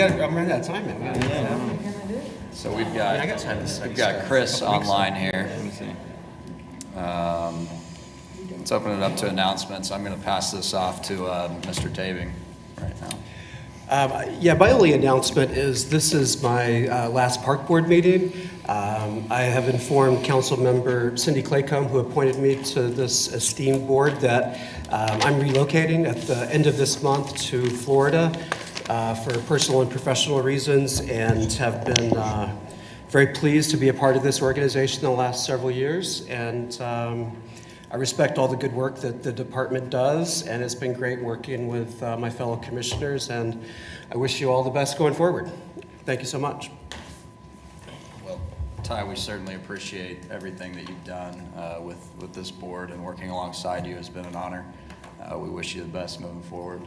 I'm running out of time now. So we've I got time to study got Chris stuff. online here. Let me see. Let's open it up to announcements. I'm going to pass this off to Mr. Taving right now. My only announcement is this is my last park board meeting. I have informed council member Cindy Claycomb, who appointed me to this esteemed board, that I'm relocating at the end of this month to Florida for personal and professional reasons, and have been very pleased to be a part of this organization the last several years. And I respect all the good work that the department does, and it's been great working with my fellow commissioners, and I wish you all the best going forward. Thank you so much. Well, Ty, we certainly appreciate everything that you've done with this board, and working alongside you has been an honor. We wish you the best moving forward.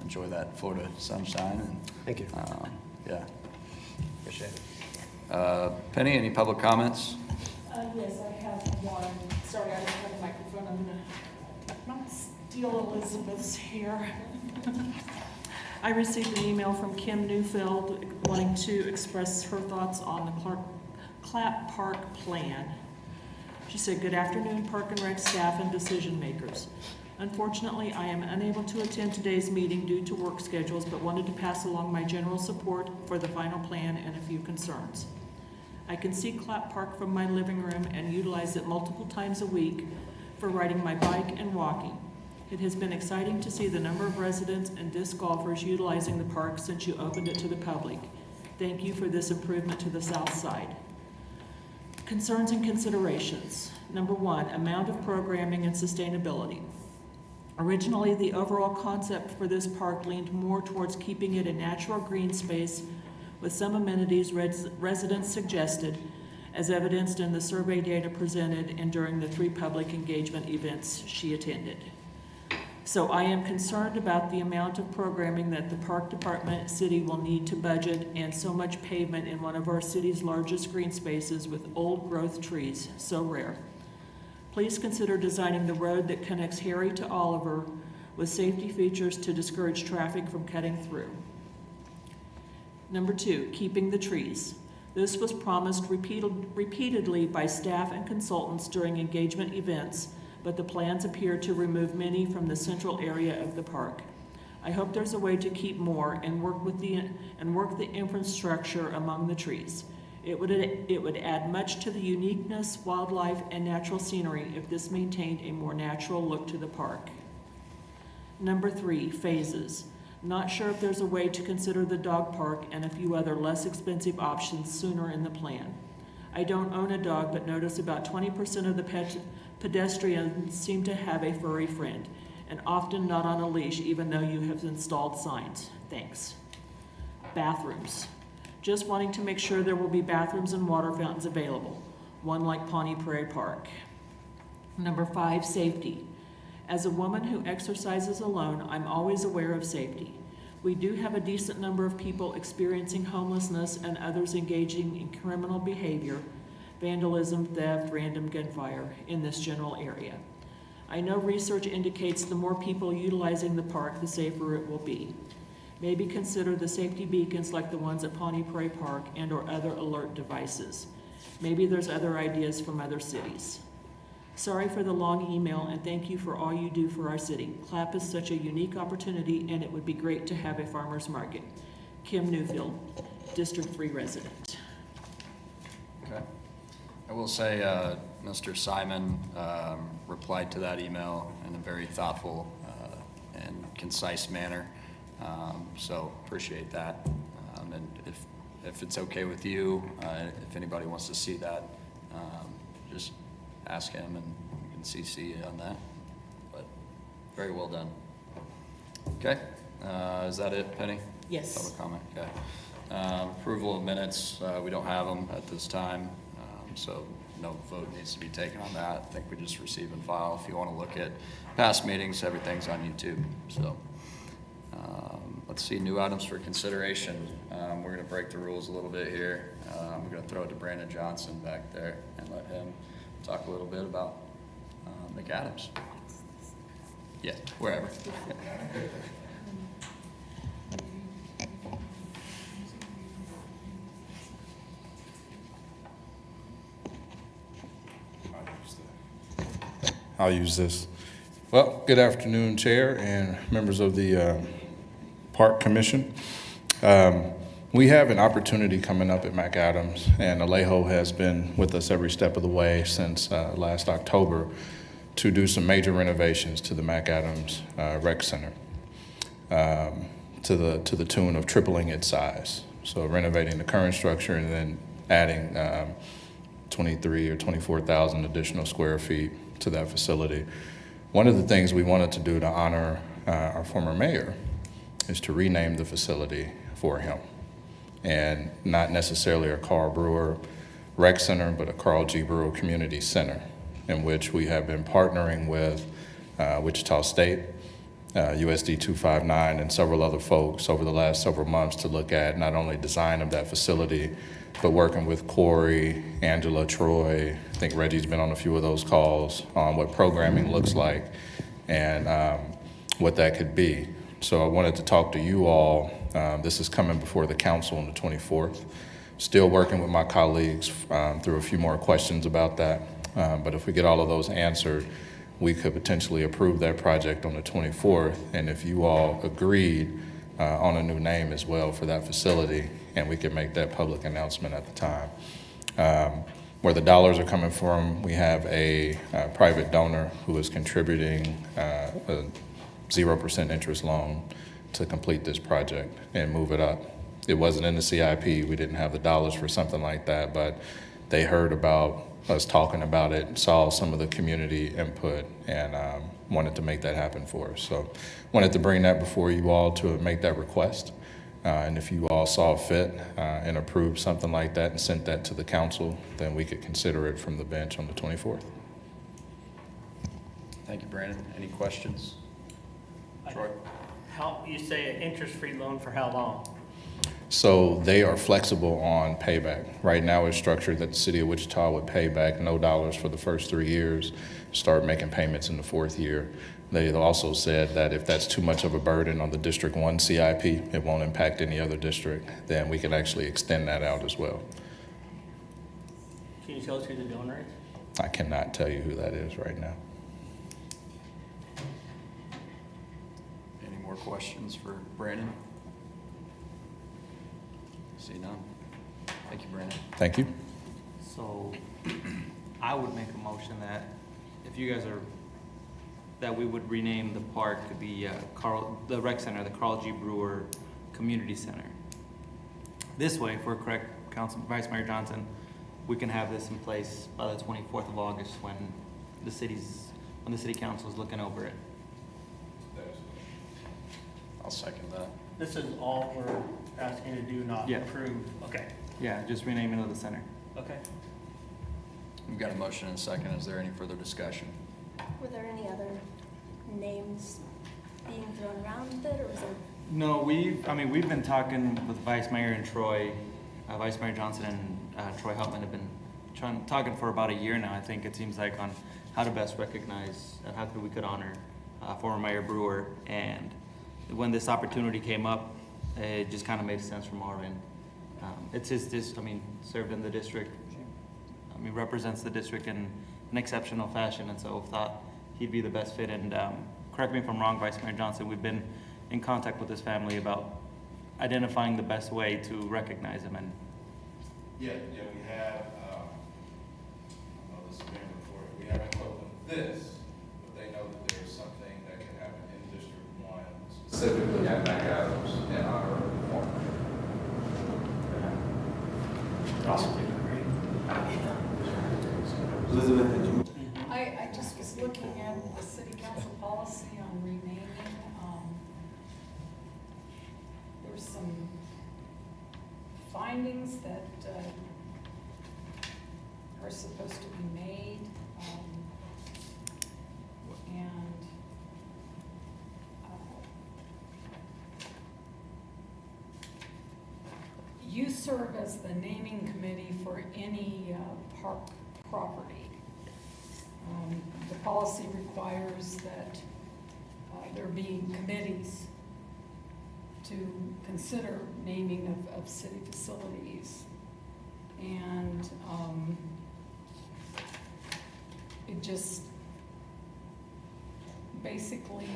Enjoy that Florida sunshine. And, thank you. Yeah. Appreciate it. Penny, any public comments? Yes, I have one. Sorry, I don't have a microphone. I'm going to steal Elizabeth's here. I received an email from Kim Newfield wanting to express her thoughts on the Clap Park plan. She said, "Good afternoon, Park and Rec staff and decision makers. Unfortunately, I am unable to attend today's meeting due to work schedules, but wanted to pass along my general support for the final plan and a few concerns. I can see Clap Park from my living room and utilize it multiple times a week for riding my bike and walking. It has been exciting to see the number of residents and disc golfers utilizing the park since you opened it to the public. Thank you for this improvement to the south side." Concerns and considerations. Number one, amount of programming and sustainability. Originally, the overall concept for this park leaned more towards keeping it a natural green space with some amenities residents suggested, as evidenced in the survey data presented and during the 3 public engagement events she attended. So I am concerned about the amount of programming that the park department city will need to budget, and so much pavement in one of our city's largest green spaces with old growth trees, so rare. Please consider designing the road that connects Harry to Oliver with safety features to discourage traffic from cutting through. Number 2, keeping the trees. This was promised repeatedly by staff and consultants during engagement events, but the plans appear to remove many from the central area of the park. I hope there's a way to keep more and work the infrastructure among the trees. It would add much to the uniqueness, wildlife, and natural scenery if this maintained a more natural look to the park. Number 3, phases. Not sure if there's a way to consider the dog park and a few other less expensive options sooner in the plan. I don't own a dog, but notice about 20% of the pedestrians seem to have a furry friend, and often not on a leash even though you have installed signs. Thanks. Bathrooms. Just wanting to make sure there will be bathrooms and water fountains available, one like Pawnee Prairie Park. Number 5, safety. As a woman who exercises alone, I'm always aware of safety. We do have a decent number of people experiencing homelessness and others engaging in criminal behavior, vandalism, theft, random gunfire in this general area. I know research indicates the more people utilizing the park, the safer it will be. Maybe consider the safety beacons like the ones at Pawnee Prairie Park and or other alert devices. Maybe there's other ideas from other cities. Sorry for the long email, and thank you for all you do for our city. CLAP is such a unique opportunity, and it would be great to have a farmer's market. Kim Newfield, District 3 resident. Okay. I will say Mr. Simon replied to that email in a very thoughtful and concise manner. So appreciate that. And if it's okay with you, if anybody wants to see that, just ask him and you can CC on that. But very well done. Okay. Is that it, Penny? Yes. Public comment. Okay. Approval of minutes. We don't have them at this time, so no vote needs to be taken on that. I think we just receive and file. If you want to look at past meetings, everything's on YouTube. So let's see, new items for consideration. We're going to break the rules a little bit here. We're going to throw it to Brandon Johnson back there and let him talk a little bit about McAdams. Yeah, wherever. I'll use this. Well, good afternoon, Chair and members of the Park Commission. We have an opportunity coming up at McAdams, and Alejo has been with us every step of the way since last October to do some major renovations to the McAdams Rec Center to the tune of tripling its size. So renovating the current structure and then adding 23 or 24,000 additional square feet to that facility. One of the things we wanted to do to honor our former mayor is to rename the facility for him. And not necessarily a Carl Brewer Rec Center, but a Carl G. Brewer Community Center, in which we have been partnering with Wichita State, USD 259, and several other folks over the last several months to look at not only design of that facility, but working with Corey, Angela, Troy. I think Reggie's been on a few of those calls on what programming looks like and what that could be. So I wanted to talk to you all. This is coming before the council on the 24th. Still working with my colleagues through a few more questions about that. But if we get all of those answered, we could potentially approve that project on the 24th. And if you all agreed on a new name as well for that facility, and we can make that public announcement at the time. Where the dollars are coming from, we have a private donor who is contributing a 0% interest loan to complete this project and move it up. It wasn't in the CIP. We didn't have the dollars for something like that, but they heard about us talking about it, saw some of the community input, and wanted to make that happen for us. So wanted to bring that before you all to make that request. And if you all saw fit and approved something like that and sent that to the council, then we could consider it from the bench on the 24th. Thank you, Brandon. Any questions? Troy? How, you say an interest-free loan for how long? So they are flexible on payback. Right now it's structured that the city of Wichita would pay back no dollars for the first 3 years, start making payments in the 4th year. They also said that if that's too much of a burden on the District 1 CIP, it won't impact any other district, then we can actually extend that out as well. Can you tell us who the donor is? I cannot tell you who that is right now. Any more questions for Brandon? See none. Thank you, Brandon. Thank you. So I would make a motion that if you guys are, that we would rename the park to the rec center, the Carl G. Brewer Community Center. This way, if we're correct, Vice Mayor Johnson, we can have this in place by the 24th of August when the city council is looking over it. I'll second that. This is all we're asking to do, not Yeah. approve. Okay, Yeah, just renaming of the center. okay. We've got a motion and a second. Is there any further discussion? Were there any other names being thrown around with it, or was there? No, we've been talking with Vice Mayor and Troy, Vice Mayor Johnson and Troy Helpman have been talking for about a year now, I think it seems like, on how to best recognize and how we could honor former Mayor Brewer. And when this opportunity came up, it just kind of made sense from our end. It's served in the district, represents the district in an exceptional fashion, and so thought he'd be the best fit. And correct me if I'm wrong, Vice Mayor Johnson, we've been in contact with his family about identifying the best way to recognize him. And Yeah, we have, this is being recorded, we haven't told them this, but they know that there's something that can happen in District 1, specifically at McAdams, in honor of the former. Elizabeth, did you? I just was looking at the city council policy on renaming. There's some findings that are supposed to be made. You serve as the naming committee for any park property. The policy requires that there be committees to consider naming of city facilities. And it just basically,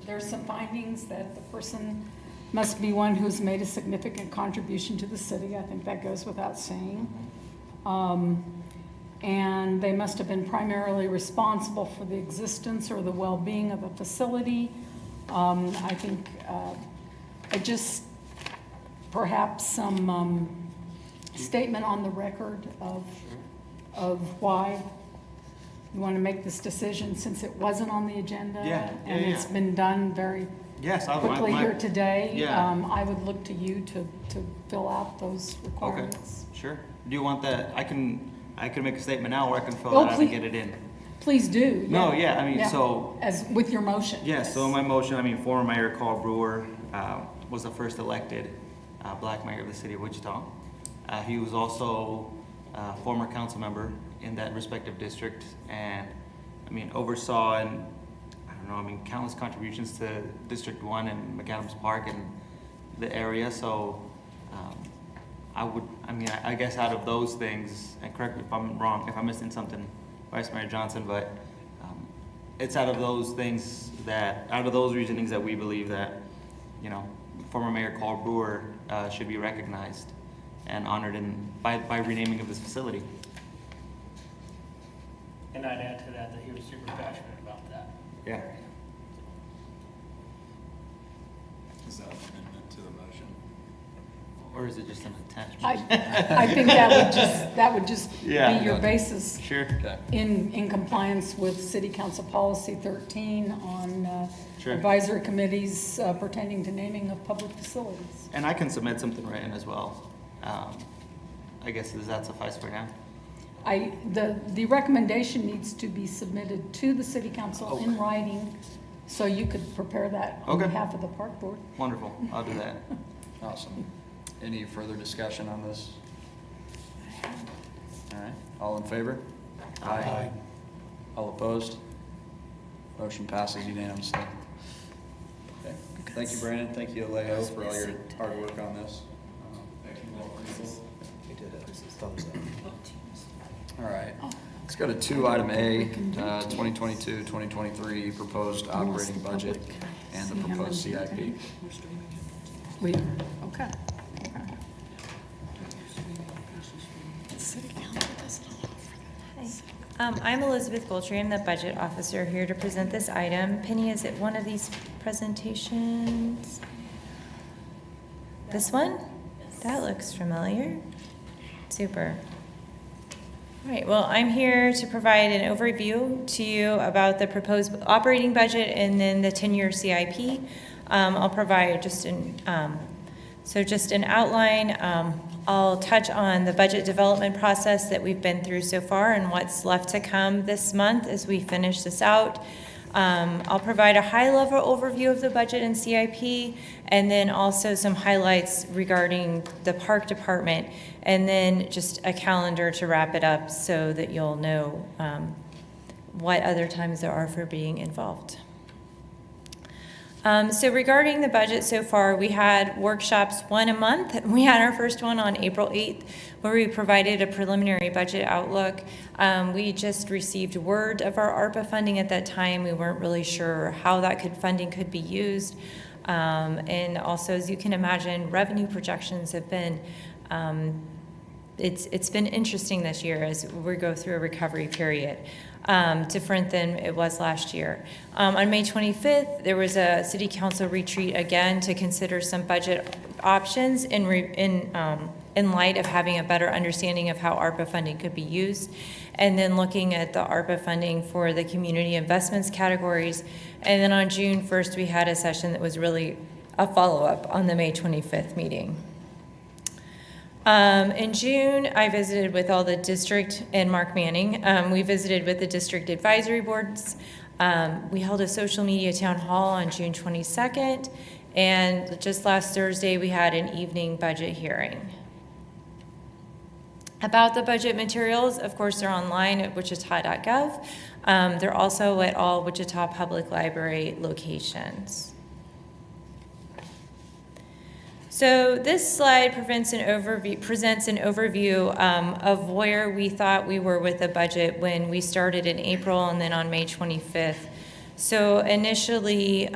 there's some findings that the person must be one who's made a significant contribution to the city. I think that goes without saying. And they must have been primarily responsible for the existence or the well-being of a facility. I think perhaps some statement on the record of why you want to make this decision, since it wasn't on the agenda. Yeah, And yeah, it's yeah. been done very Yes, quickly here today. Yeah. I would look to you to fill out those Okay, requirements. sure. Do you want that? I can make a statement now, or I can fill Oh, it out and please. get it in. Please do. No, yeah, I mean, Yeah. so, As with your motion. yeah, so my motion, I mean, former Mayor Carl Brewer was the first elected black mayor of the city of Wichita. He was also a former council member in that respective district, and, I mean, oversaw and, I don't know, I mean, countless contributions to District 1 and McAdams Park and the area, so I guess out of those things, and correct me if I'm wrong, if I'm missing something, Vice Mayor Johnson, but it's out of those things out of those reasonings that we believe that, you know, former Mayor Carl Brewer should be recognized and honored by renaming of this facility. And I'd add to that he was super passionate about that. Yeah. Is that an amendment to the motion? Or is it just an attachment? I think that would just Yeah. be your basis Sure. Okay. in compliance with City Council Policy 13 on Sure. advisory committees pertaining to naming of public facilities. And I can submit something written as well. I guess, does that suffice for now? The recommendation needs to be submitted to the City Council in Okay. writing, so you could prepare that on Okay. behalf of the Park Board. Wonderful, I'll do that. Awesome. Any further discussion on this? All right, all in favor? Aye. All opposed? Motion passes unanimously. Okay, thank you, Brandon, thank you, Alejo, for all your hard work on this. Thank you all for your support. You did a thumbs up. All right, let's go to 2 item A, 2022-2023 proposed operating budget and the proposed CIP. We are, okay. City Council doesn't allow for that. Hi. I'm Elizabeth Goltry. I'm the budget officer here to present this item. Penny, is it one of these presentations? This one? That looks familiar. Super. All right, well, I'm here to provide an overview to you about the proposed operating budget and then the 10-year CIP. I'll provide just an outline. I'll touch on the budget development process that we've been through so far and what's left to come this month as we finish this out. I'll provide a high-level overview of the budget and CIP, and then also some highlights regarding the park department, and then just a calendar to wrap it up so that you'll know what other times there are for being involved. So regarding the budget so far, we had workshops one a month. We had our first one on April 8th, where we provided a preliminary budget outlook. We just received word of our Arpa funding at that time. We weren't really sure how that funding could be used. And also, as you can imagine, revenue projections have been, it's been interesting this year as we go through a recovery period. Different than it was last year. On May 25th, there was a city council retreat again to consider some budget options in light of having a better understanding of how ARPA funding could be used, and then looking at the ARPA funding for the community investments categories. And then on June 1st, we had a session that was really a follow-up on the May 25th meeting. In June, I visited with all the district and Mark Manning. We visited with the district advisory boards. We held a social media town hall on June 22nd. And just last Thursday, we had an evening budget hearing. About the budget materials, of course, they're online at wichita.gov. They're also at all Wichita Public Library locations. So this slide presents an overview of where we thought we were with the budget when we started in April and then on May 25th. So initially,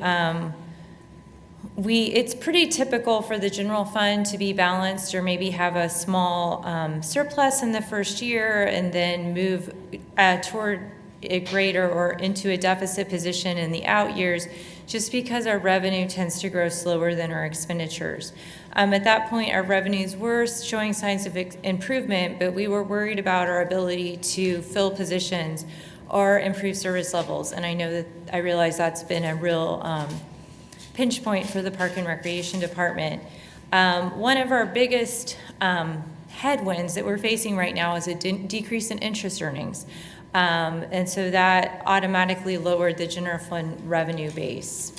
it's pretty typical for the general fund to be balanced or maybe have a small surplus in the first year and then move toward a greater or into a deficit position in the out years, just because our revenue tends to grow slower than our expenditures. At that point, our revenues were showing signs of improvement, but we were worried about our ability to fill positions or improve service levels. And I realize that's been a real pinch point for the Park and Recreation Department. One of our biggest headwinds that we're facing right now is a decrease in interest earnings. And so that automatically lowered the general fund revenue base.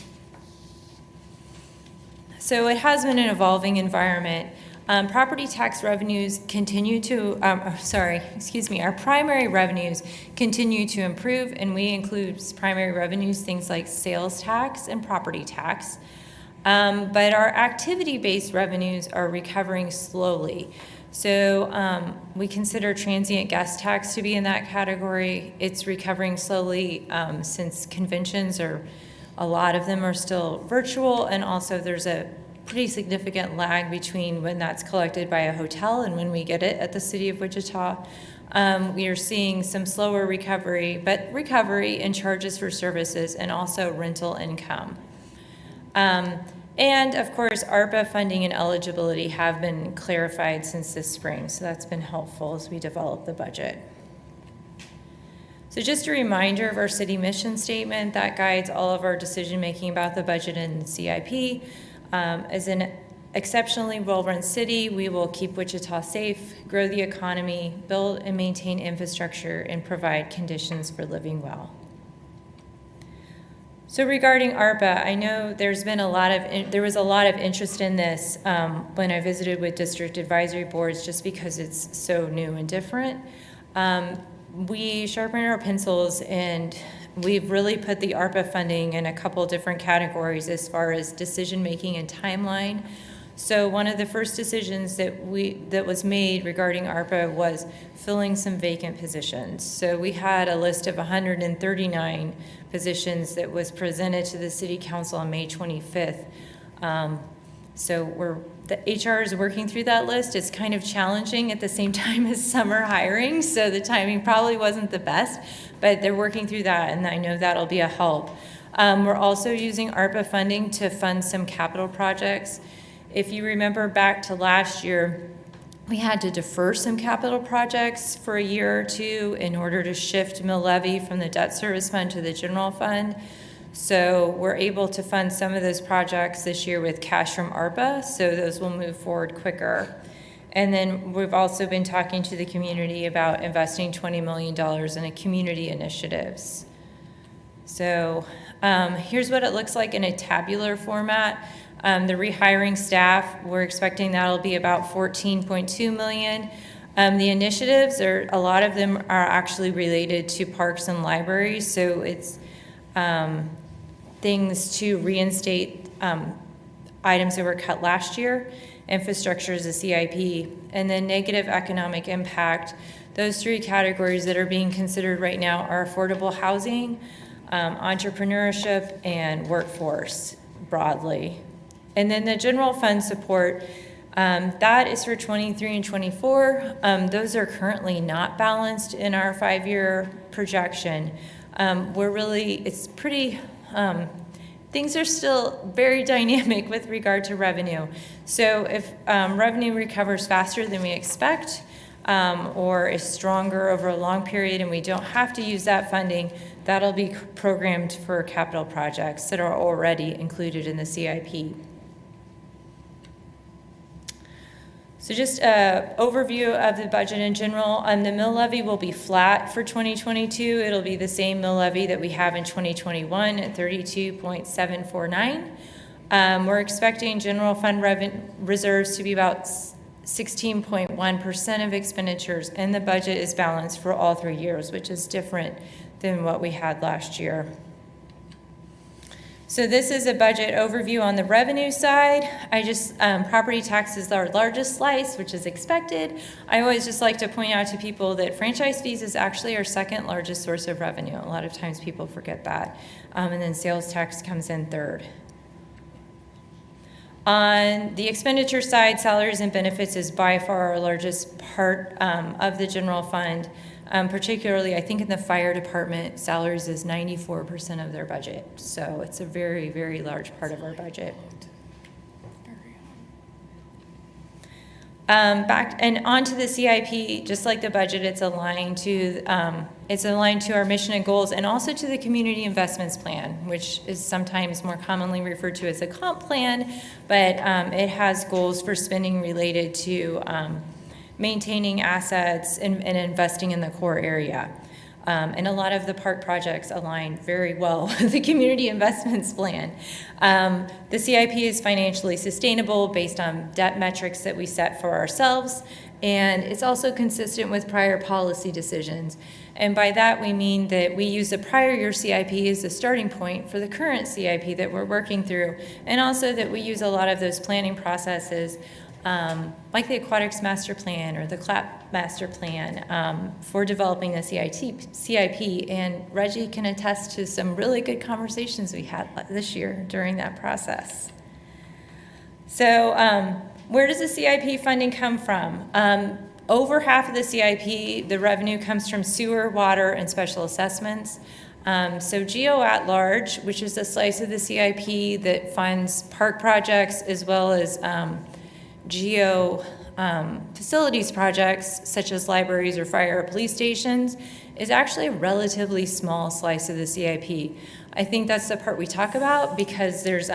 So it has been an evolving environment. Property tax revenues continue to, our primary revenues continue to improve, and we include primary revenues, things like sales tax and property tax. But our activity-based revenues are recovering slowly. So we consider transient guest tax to be in that category. It's recovering slowly since conventions a lot of them are still virtual, and also there's a pretty significant lag between when that's collected by a hotel and when we get it at the City of Wichita. We are seeing some slower recovery, but recovery in charges for services and also rental income. And of course, ARPA funding and eligibility have been clarified since this spring, so that's been helpful as we develop the budget. So just a reminder of our city mission statement that guides all of our decision-making about the budget and CIP. As an exceptionally well-run city, we will keep Wichita safe, grow the economy, build and maintain infrastructure, and provide conditions for living well. So regarding ARPA, I know there was a lot of interest in this when I visited with district advisory boards, just because it's so new and different. We sharpened our pencils, and we've really put the ARPA funding in a couple different categories as far as decision-making and timeline. So one of the first decisions that was made regarding ARPA was filling some vacant positions. So we had a list of 139 positions that was presented to the City Council on May 25th. So the HR is working through that list. It's kind of challenging at the same time as summer hiring, so the timing probably wasn't the best, but they're working through that, and I know that'll be a help. We're also using ARPA funding to fund some capital projects. If you remember back to last year, we had to defer some capital projects for a year or two in order to shift mill levy from the debt service fund to the general fund. So we're able to fund some of those projects this year with cash from ARPA, so those will move forward quicker. And then we've also been talking to the community about investing $20 million in community initiatives. So here's what it looks like in a tabular format. The rehiring staff, we're expecting that'll be about $14.2 million. The initiatives, a lot of them are actually related to parks and libraries, so it's things to reinstate items that were cut last year. Infrastructure is a CIP, and then negative economic impact. Those three categories that are being considered right now are affordable housing, entrepreneurship, and workforce broadly. And then the general fund support, that is for 23 and 24. Those are currently not balanced in our 5-year projection. It's pretty, things are still very dynamic with regard to revenue. So if revenue recovers faster than we expect, or is stronger over a long period and we don't have to use that funding, that'll be programmed for capital projects that are already included in the CIP. So just an overview of the budget in general. The mill levy will be flat for 2022. It'll be the same mill levy that we have in 2021 at 32.749. We're expecting general fund reserves to be about 16.1% of expenditures, and the budget is balanced for all 3 years, which is different than what we had last year. So this is a budget overview on the revenue side. Property tax is our largest slice, which is expected. I always just like to point out to people that franchise fees is actually our second largest source of revenue. A lot of times people forget that. And then sales tax comes in third. On the expenditure side, salaries and benefits is by far our largest part of the general fund. Particularly, I think in the fire department, salaries is 94% of their budget. So it's a very, very large part of our budget. Back and onto the CIP, just like the budget, it's aligned to our mission and goals, and also to the community investments plan, which is sometimes more commonly referred to as a comp plan, but it has goals for spending related to maintaining assets and investing in the core area. And a lot of the park projects align very well with the community investments plan. The CIP is financially sustainable based on debt metrics that we set for ourselves, and it's also consistent with prior policy decisions. And by that, we mean that we use the prior year CIP as the starting point for the current CIP that we're working through, and also that we use a lot of those planning processes like the Aquatics Master Plan or the CLAP Master Plan for developing the CIP. And Reggie can attest to some really good conversations we had this year during that process. So where does the CIP funding come from? Over half of the CIP, the revenue comes from sewer, water, and special assessments. So GO at large, which is a slice of the CIP that funds park projects as well as GO facilities projects such as libraries or fire or police stations, is actually a relatively small slice of the CIP. I think that's the part we talk about because there's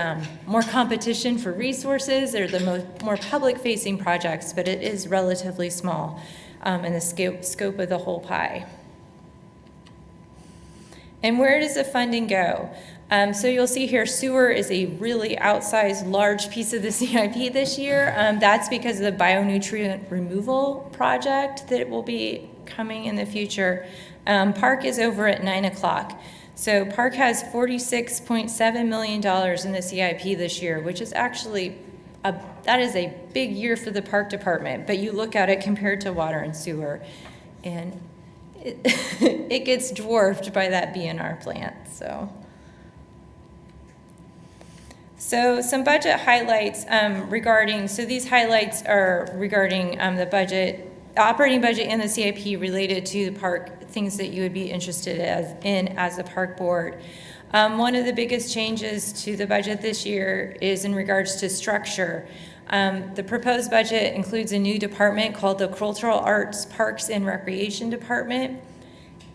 more competition for resources. They're the more public-facing projects, but it is relatively small in the scope of the whole pie. And where does the funding go? So you'll see here, sewer is a really outsized, large piece of the CIP this year. That's because of the bionutrient removal project that will be coming in the future. Park is over at 9 o'clock. So Park has $46.7 million in the CIP this year, which is actually, that is a big year for the park department. But you look at it compared to water and sewer, and it gets dwarfed by that BNR plant, So some budget highlights these highlights are regarding the budget, operating budget and the CIP related to the park, things that you would be interested in as the park board. One of the biggest changes to the budget this year is in regards to structure. The proposed budget includes a new department called the Cultural Arts, Parks, and Recreation Department.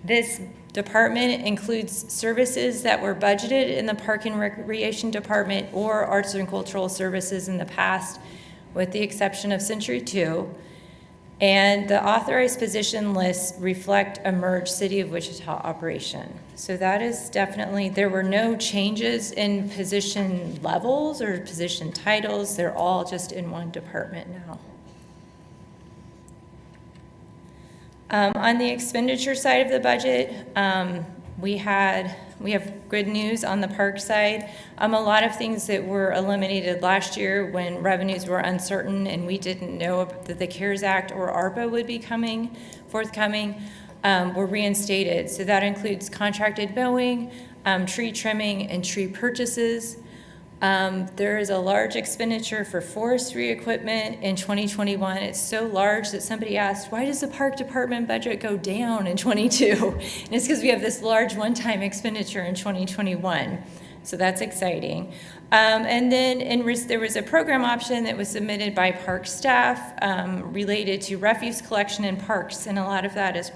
This department includes services that were budgeted in the Park and Recreation Department or Arts and Cultural Services in the past, with the exception of Century 2. And the authorized position lists reflect a merged City of Wichita operation. So that is definitely, there were no changes in position levels or position titles. They're all just in one department now. On the expenditure side of the budget, we have good news on the park side. A lot of things that were eliminated last year when revenues were uncertain and we didn't know that the CARES Act or Arpa would be forthcoming, were reinstated. So that includes contracted mowing, tree trimming, and tree purchases. There is a large expenditure for forestry equipment in 2021. It's so large that somebody asked, why does the park department budget go down in 22? And it's because we have this large one-time expenditure in 2021. So that's exciting. And then there was a program option that was submitted by park staff related to refuse collection in parks. And a lot of that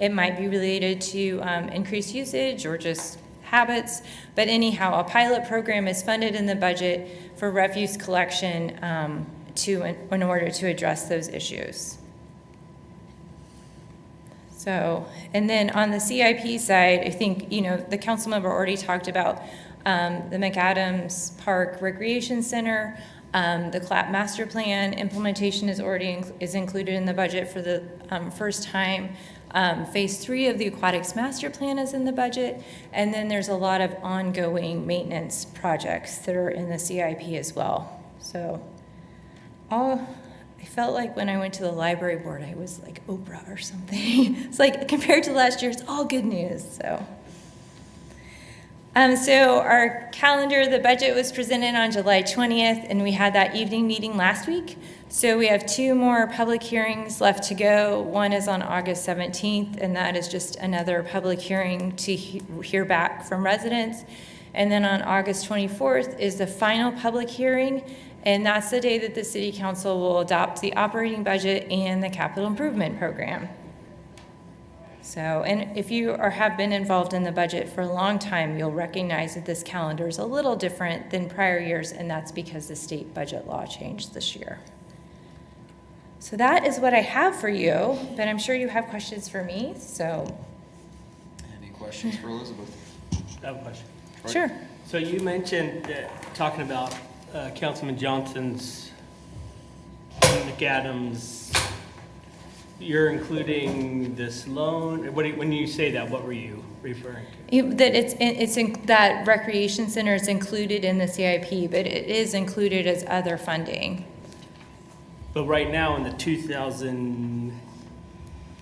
it might be related to increased usage or just habits, but anyhow, a pilot program is funded in the budget for refuse collection in order to address those issues. So, and then on the CIP side, I think, the council member already talked about the McAdams Park Recreation Center. The CLAP master plan implementation is included in the budget for the first time. Phase 3 of the aquatics master plan is in the budget, and then there's a lot of ongoing maintenance projects that are in the CIP as well. So I felt like when I went to the library board, I was like Oprah or something. It's like compared to last year, it's all good news. So our calendar, the budget was presented on July 20th, and we had that evening meeting last week. So we have 2 more public hearings left to go. One is on August 17th, and that is just another public hearing to hear back from residents. And then on August 24th is the final public hearing, and that's the day that the City Council will adopt the operating budget and the capital improvement program. So, and if you have been involved in the budget for a long time, you'll recognize that this calendar is a little different than prior years, and that's because the state budget law changed this year. So that is what I have for you, but I'm sure you have questions for me, so. Any questions for Elizabeth? I have a question. Sure. So you mentioned talking about Councilman Johnson's, McAdams. You're including this loan. When you say that, what were you referring to? That recreation center is included in the CIP, but it is included as other funding. But right now in the 2022.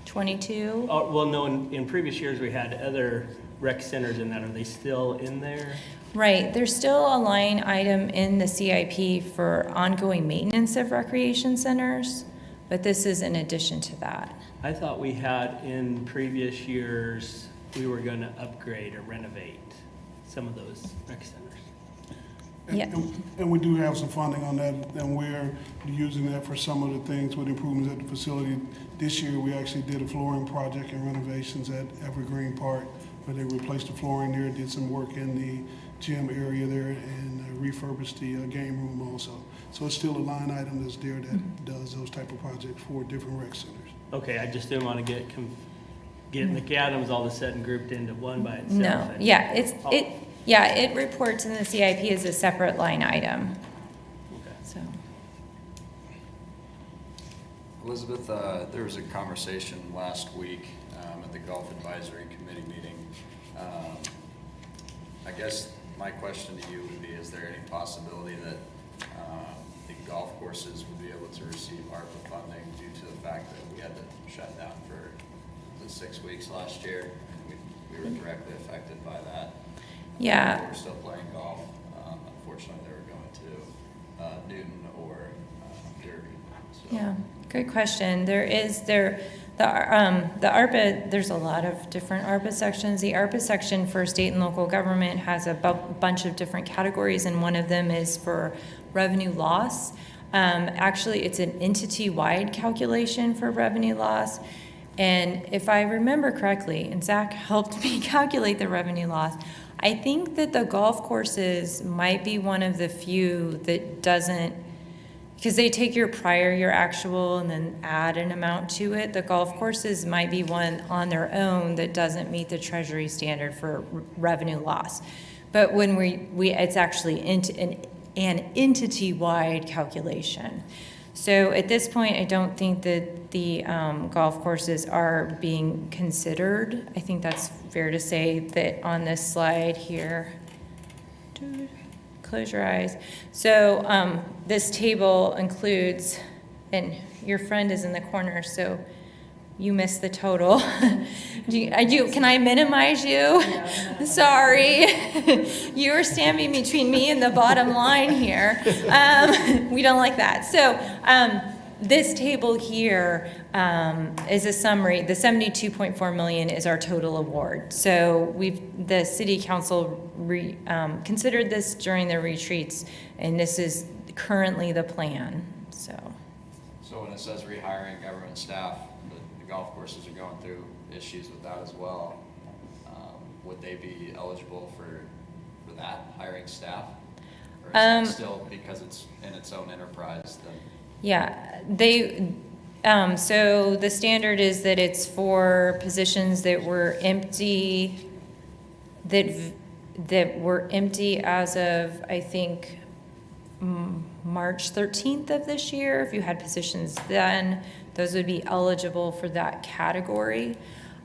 22. Well, no, in previous years we had other rec centers in that. Are they still in there? Right, there's still a line item in the CIP for ongoing maintenance of recreation centers, but this is in addition to that. I thought we had in previous years, we were going to upgrade or renovate some of those rec centers. Yeah. And we do have some funding on that, and we're using that for some of the things with improvements at the facility. This year, we actually did a flooring project and renovations at Evergreen Park, where they replaced the flooring there, did some work in the gym area there, and refurbished the game room also. So it's still a line item that's there that does those type of projects for different rec centers. Okay, I just didn't want to get McAdams all of a sudden grouped into one by itself. No, yeah, it reports in the CIP as a separate line item, Okay. so. Elizabeth, there was a conversation last week at the Golf Advisory Committee meeting. I guess my question to you would be, is there any possibility that the golf courses would be able to receive ARPA funding due to the fact that we had to shut down for 6 weeks last year, and we were directly affected by that? Yeah. They were still playing golf. Unfortunately, they were going to Newton or Derby. So. Yeah, great question. The ARPA, there's a lot of different ARPA sections. The ARPA section for state and local government has a bunch of different categories, and one of them is for revenue loss. Actually, it's an entity-wide calculation for revenue loss. And if I remember correctly, and Zach helped me calculate the revenue loss, I think that the golf courses might be one of the few that doesn't, because they take your actual, and then add an amount to it. The golf courses might be one on their own that doesn't meet the Treasury standard for revenue loss. But when it's actually an entity-wide calculation. So at this point, I don't think that the golf courses are being considered. I think that's fair to say that on this slide here. Close your eyes. So this table includes, and your friend is in the corner, so you missed the total. Can I minimize you? Sorry. You are standing between me and the bottom line here. We don't like that. So this table here is a summary. The $72.4 million is our total award. So the city council considered this during their retreats, and this is currently the plan. So when it says rehiring government staff, the golf courses are going through issues with that as well. Would they be eligible for that, hiring staff? Or is that still because it's in its own enterprise? Then? Yeah, so the standard is that it's for positions that were empty, that were empty as of, I think, March 13th of this year. If you had positions then, those would be eligible for that category.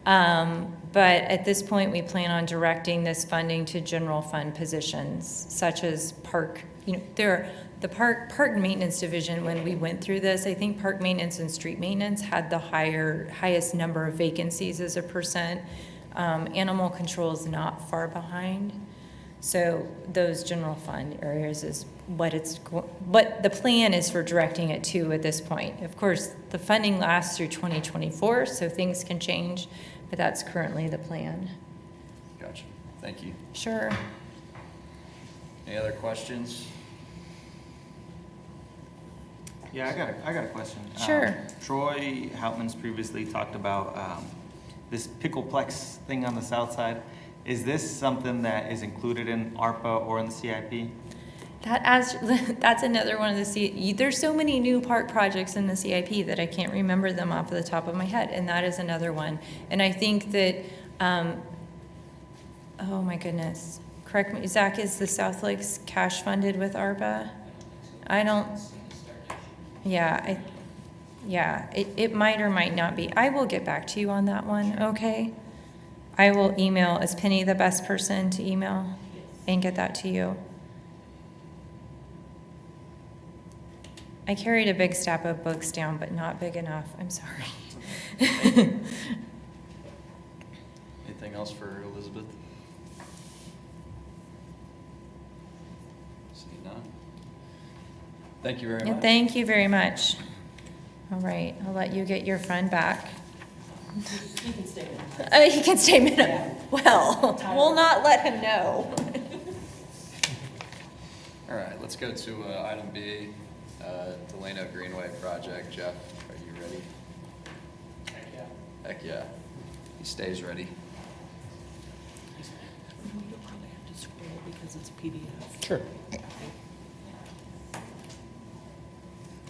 But at this point, we plan on directing this funding to general fund positions, such as park, the park and maintenance division. When we went through this, I think park maintenance and street maintenance had the highest number of vacancies as a percent. Animal control is not far behind. So those general fund areas is what the plan is for directing it to at this point. Of course, the funding lasts through 2024, so things can change, but that's currently the plan. Gotcha. Thank you. Sure. Any other questions? Yeah, I got a question. Sure. Troy Houtman's previously talked about this pickleplex thing on the south side. Is this something that is included in ARPA or in the CIP? That's another one of the there's so many new park projects in the CIP that I can't remember them off the top of my head, and that is another one. And I think that, oh my goodness, correct me, Zach, is the South Lakes cash funded with ARPA? I don't, yeah, it might or might not be. I will get back to you on that one, okay? I will email, is Penny the best person to email and get that to you? I carried a big stack of books down, but not big enough. I'm sorry. Anything else for Elizabeth? See none. Thank you very Yeah, much. thank you very much. All right, I'll let you get your friend back. You can stay there. He can stay minute. Well, we'll not let him know. All right, let's go to item B, Delano Greenway project. Jeff, are you ready? Heck yeah. Heck yeah. He stays ready. You'll probably have to scroll because it's PDF. Sure.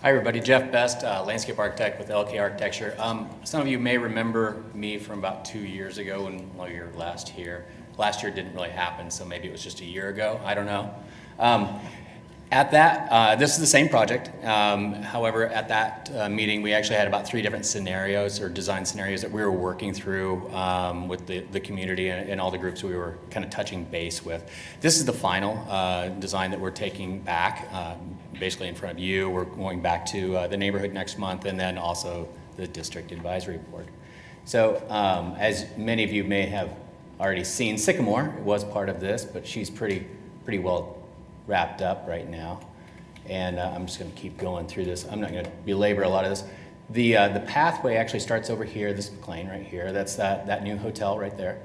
Hi, everybody. Jeff Best, landscape architect with LK Architecture. Some of you may remember me from about 2 years ago when we were last here. Last year didn't really happen, so maybe it was just a year ago. I don't know. At that, this is the same project. However, at that meeting, we actually had about 3 different scenarios or design scenarios that we were working through with the community and all the groups we were kind of touching base with. This is the final design that we're taking back, basically in front of you. We're going back to the neighborhood next month, and then also the district advisory board. So as many of you may have already seen, Sycamore was part of this, but she's pretty well wrapped up right now. And I'm just going to keep going through this. I'm not going to belabor a lot of this. The pathway actually starts over here, this McLean right here. That's that new hotel right there.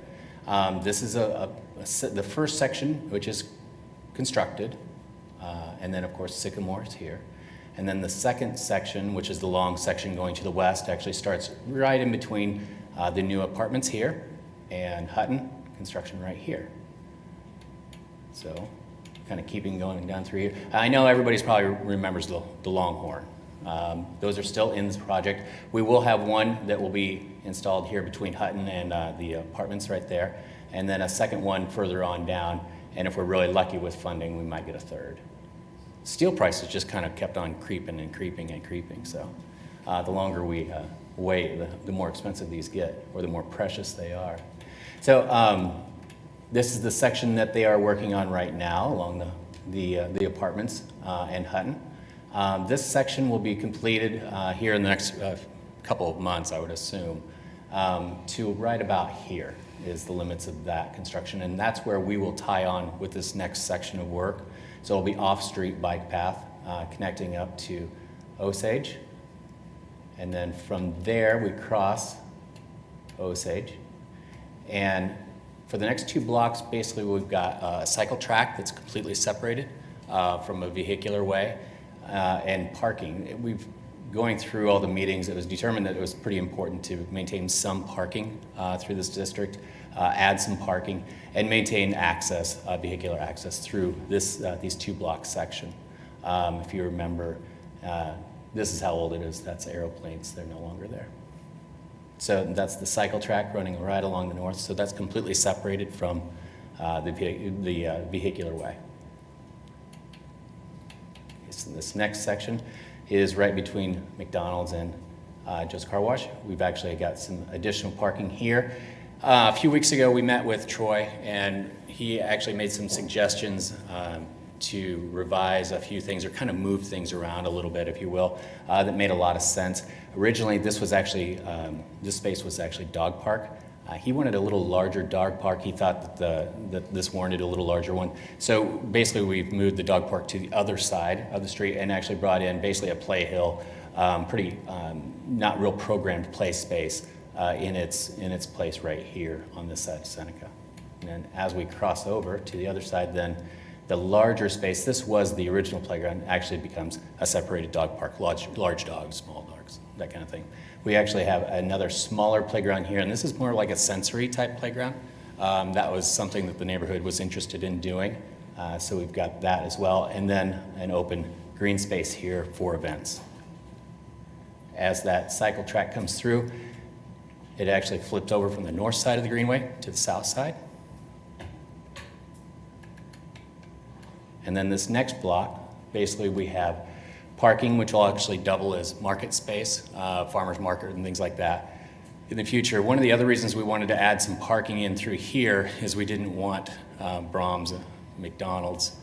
This is the first section, which is constructed. And then, of course, Sycamore is here. And then the second section, which is the long section going to the west, actually starts right in between the new apartments here and Hutton, construction right here. So kind of keeping going down through here. I know everybody's probably remembers the Longhorn. Those are still in this project. We will have one that will be installed here between Hutton and the apartments right there, and then a second one further on down, and if we're really lucky with funding, we might get a third. Steel prices just kind of kept on creeping and creeping and creeping, so the longer we wait, the more expensive these get, or the more precious they are. So this is the section that they are working on right now along the apartments and Hutton. This section will be completed here in the next couple of months, I would assume, to right about here is the limits of that construction, and that's where we will tie on with this next section of work. So it'll be off-street bike path connecting up to Osage, and then from there we cross Osage, and for the next 2 blocks, basically we've got a cycle track that's completely separated from a vehicular way and parking. We've going through all the meetings, it was determined that it was pretty important to maintain some parking through this district, add some parking, and maintain access, vehicular access through these 2 block section. If you remember, this is how old it is. That's aeroplanes, they're no longer there. So that's the cycle track running right along the north. So that's completely separated from the vehicular way. This next section is right between McDonald's and Joe's Car Wash. We've actually got some additional parking here. A few weeks ago, we met with Troy, and he actually made some suggestions to revise a few things, or kind of move things around a little bit, if you will, that made a lot of sense. Originally, this space was actually dog park. He wanted a little larger dog park. He thought that this warranted a little larger one. So basically, we've moved the dog park to the other side of the street and actually brought in basically a play hill, pretty not real programmed play space in its place right here on this side of Seneca. And then as we cross over to the other side, then the larger space, this was the original playground, actually becomes a separated dog park, large dogs, small dogs, that kind of thing. We actually have another smaller playground here, and this is more like a sensory type playground. That was something that the neighborhood was interested in doing, so we've got that as well. And then an open green space here for events. As that cycle track comes through, it actually flipped over from the north side of the greenway to the south side. And then this next block, basically we have parking, which will actually double as market space, farmer's market and things like that in the future. One of the other reasons we wanted to add some parking in through here is we didn't want Brahms, McDonald's,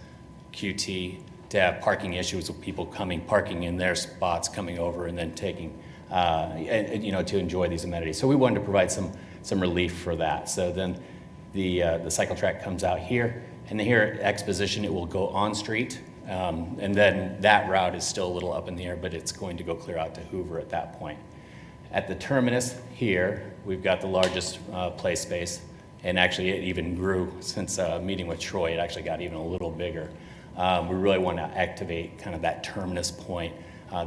QT to have parking issues with people parking in their spots, coming over and then taking, to enjoy these amenities. So we wanted to provide some relief for that. So then the cycle track comes out here, and here at Exposition it will go on street, and then that route is still a little up in the air, but it's going to go clear out to Hoover at that point. At the terminus here, we've got the largest play space, and actually it even grew since meeting with Troy. It actually got even a little bigger. We really want to activate kind of that terminus point.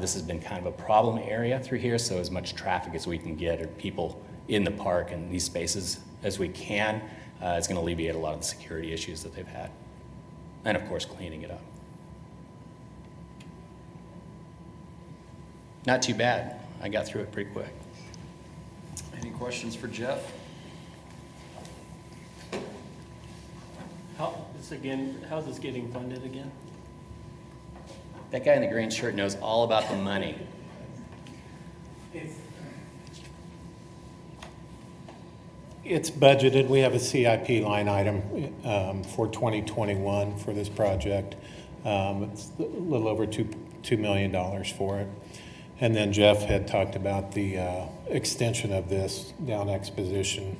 This has been kind of a problem area through here, so as much traffic as we can get, or people in the park and these spaces as we can, it's going to alleviate a lot of the security issues that they've had. And of course, cleaning it up. Not too bad. I got through it pretty quick. Any questions for Jeff? How's this getting funded again? That guy in the green shirt knows all about the money. It's budgeted. We have a CIP line item for 2021 for this project. It's a little over $2 million for it. And then Jeff had talked about the extension of this down Exposition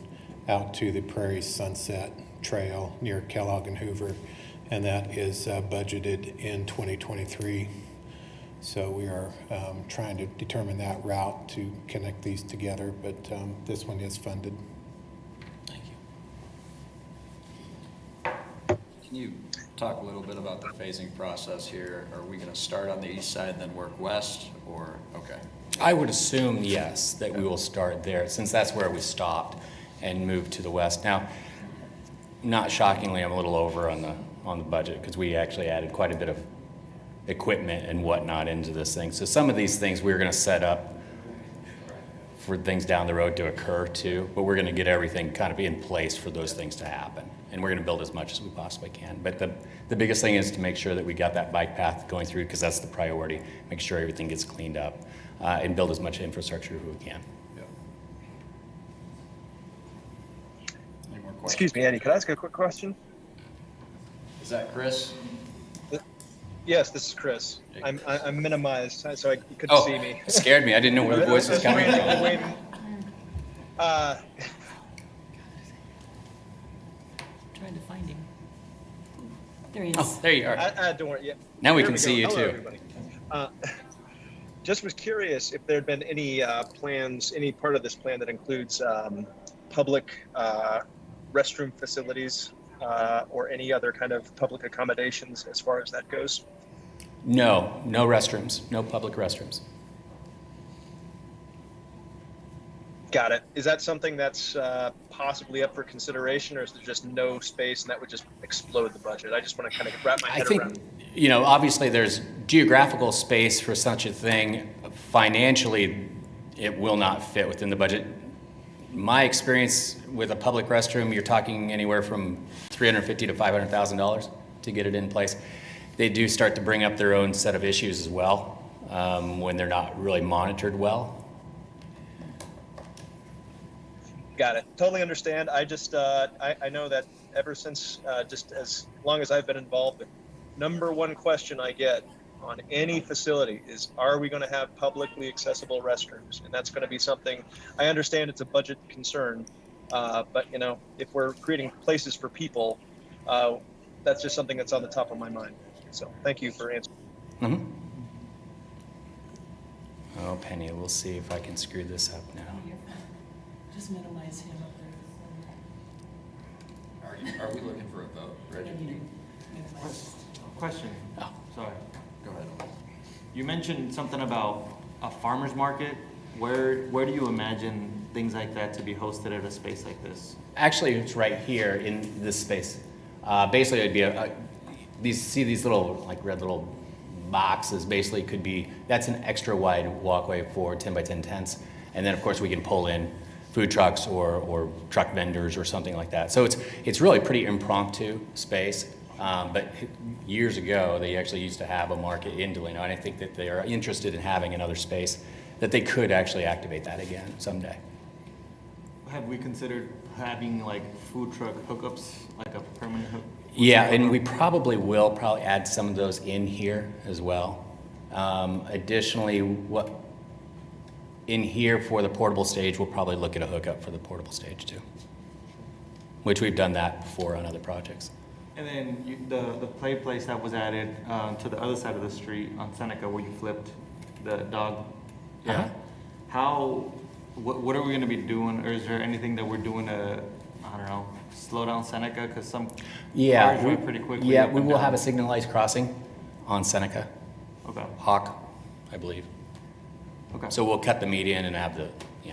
out to the Prairie Sunset Trail near Kellogg and Hoover, and that is budgeted in 2023. So we are trying to determine that route to connect these together, but this one is funded. Thank you. Can you talk a little bit about the phasing process here? Are we going to start on the east side and then work west, or, okay? I would assume, yes, that we will start there, since that's where we stopped, and move to the west. Now, not shockingly, I'm a little over on the budget, because we actually added quite a bit of equipment and whatnot into this thing. So some of these things we're going to set up for things down the road to occur too, but we're going to get everything kind of in place for those things to happen. And we're going to build as much as we possibly can. But the biggest thing is to make sure that we got that bike path going through, because that's the priority. Make sure everything gets cleaned up and build as much infrastructure as we can. Yep. Any more questions? Excuse me, Andy, could I ask a quick question? Is that Chris? Yes, this is Chris. I'm minimized, so you couldn't see me. It scared me. I didn't know where the voice was coming from. Trying to find him. There he is. Oh, there you are. Don't worry. Yeah. Now we There can see you Hello, too. everybody. Just was curious if there had been any plans, any part of this plan that includes public restroom facilities or any other kind of public accommodations as far as that goes? No restrooms, no public restrooms. Got it. Is that something that's possibly up for consideration, or is there just no space and that would just explode the budget? I just want to kind of wrap my head around. Obviously there's geographical space for such a thing. Financially, it will not fit within the budget. My experience with a public restroom, you're talking anywhere from $350,000 to $500,000 to get it in place. they do start to bring up their own set of issues as well when they're not really monitored well. Got it. Totally understand. I just, I know that ever since, just as long as I've been involved, the number one question I get on any facility is, are we going to have publicly accessible restrooms? And that's going to be something, I understand it's a budget concern, but you know, if we're creating places for people, that's just something that's on the top of my mind. So thank you for answering. Mm-hmm. Oh, Penny, we'll see if I can screw this up now. Just minimize him up there. Are we looking for a vote, Reggie? Question. Oh. Sorry. Go ahead. You mentioned something about a farmer's market. Where do you imagine things like that to be hosted at a space like this? Actually, it's right here in this space. Basically, it'd be these little like red little boxes. Basically, could be that's an extra wide walkway for 10 by 10 tents, and then of course we can pull in food trucks or truck vendors or something like that. So it's really pretty impromptu space. But years ago, they actually used to have a market in Delano, and I think that they are interested in having another space that they could actually activate that again someday. Have we considered having like food truck hookups, like a permanent hook? Yeah, and we probably will add some of those in here as well. Additionally, in here for the portable stage, we'll probably look at a hookup for the portable stage too, which we've done that before on other projects. And then the play place that was added to the other side of the street on Seneca, where you flipped the dog. Yeah. What are we going to be doing, or is there anything that we're doing to, I don't know, slow down Seneca? Because some cars drive pretty quickly. Yeah, we will have a signalized crossing on Seneca. Okay. Hawk, I believe. Okay. So we'll cut the median and have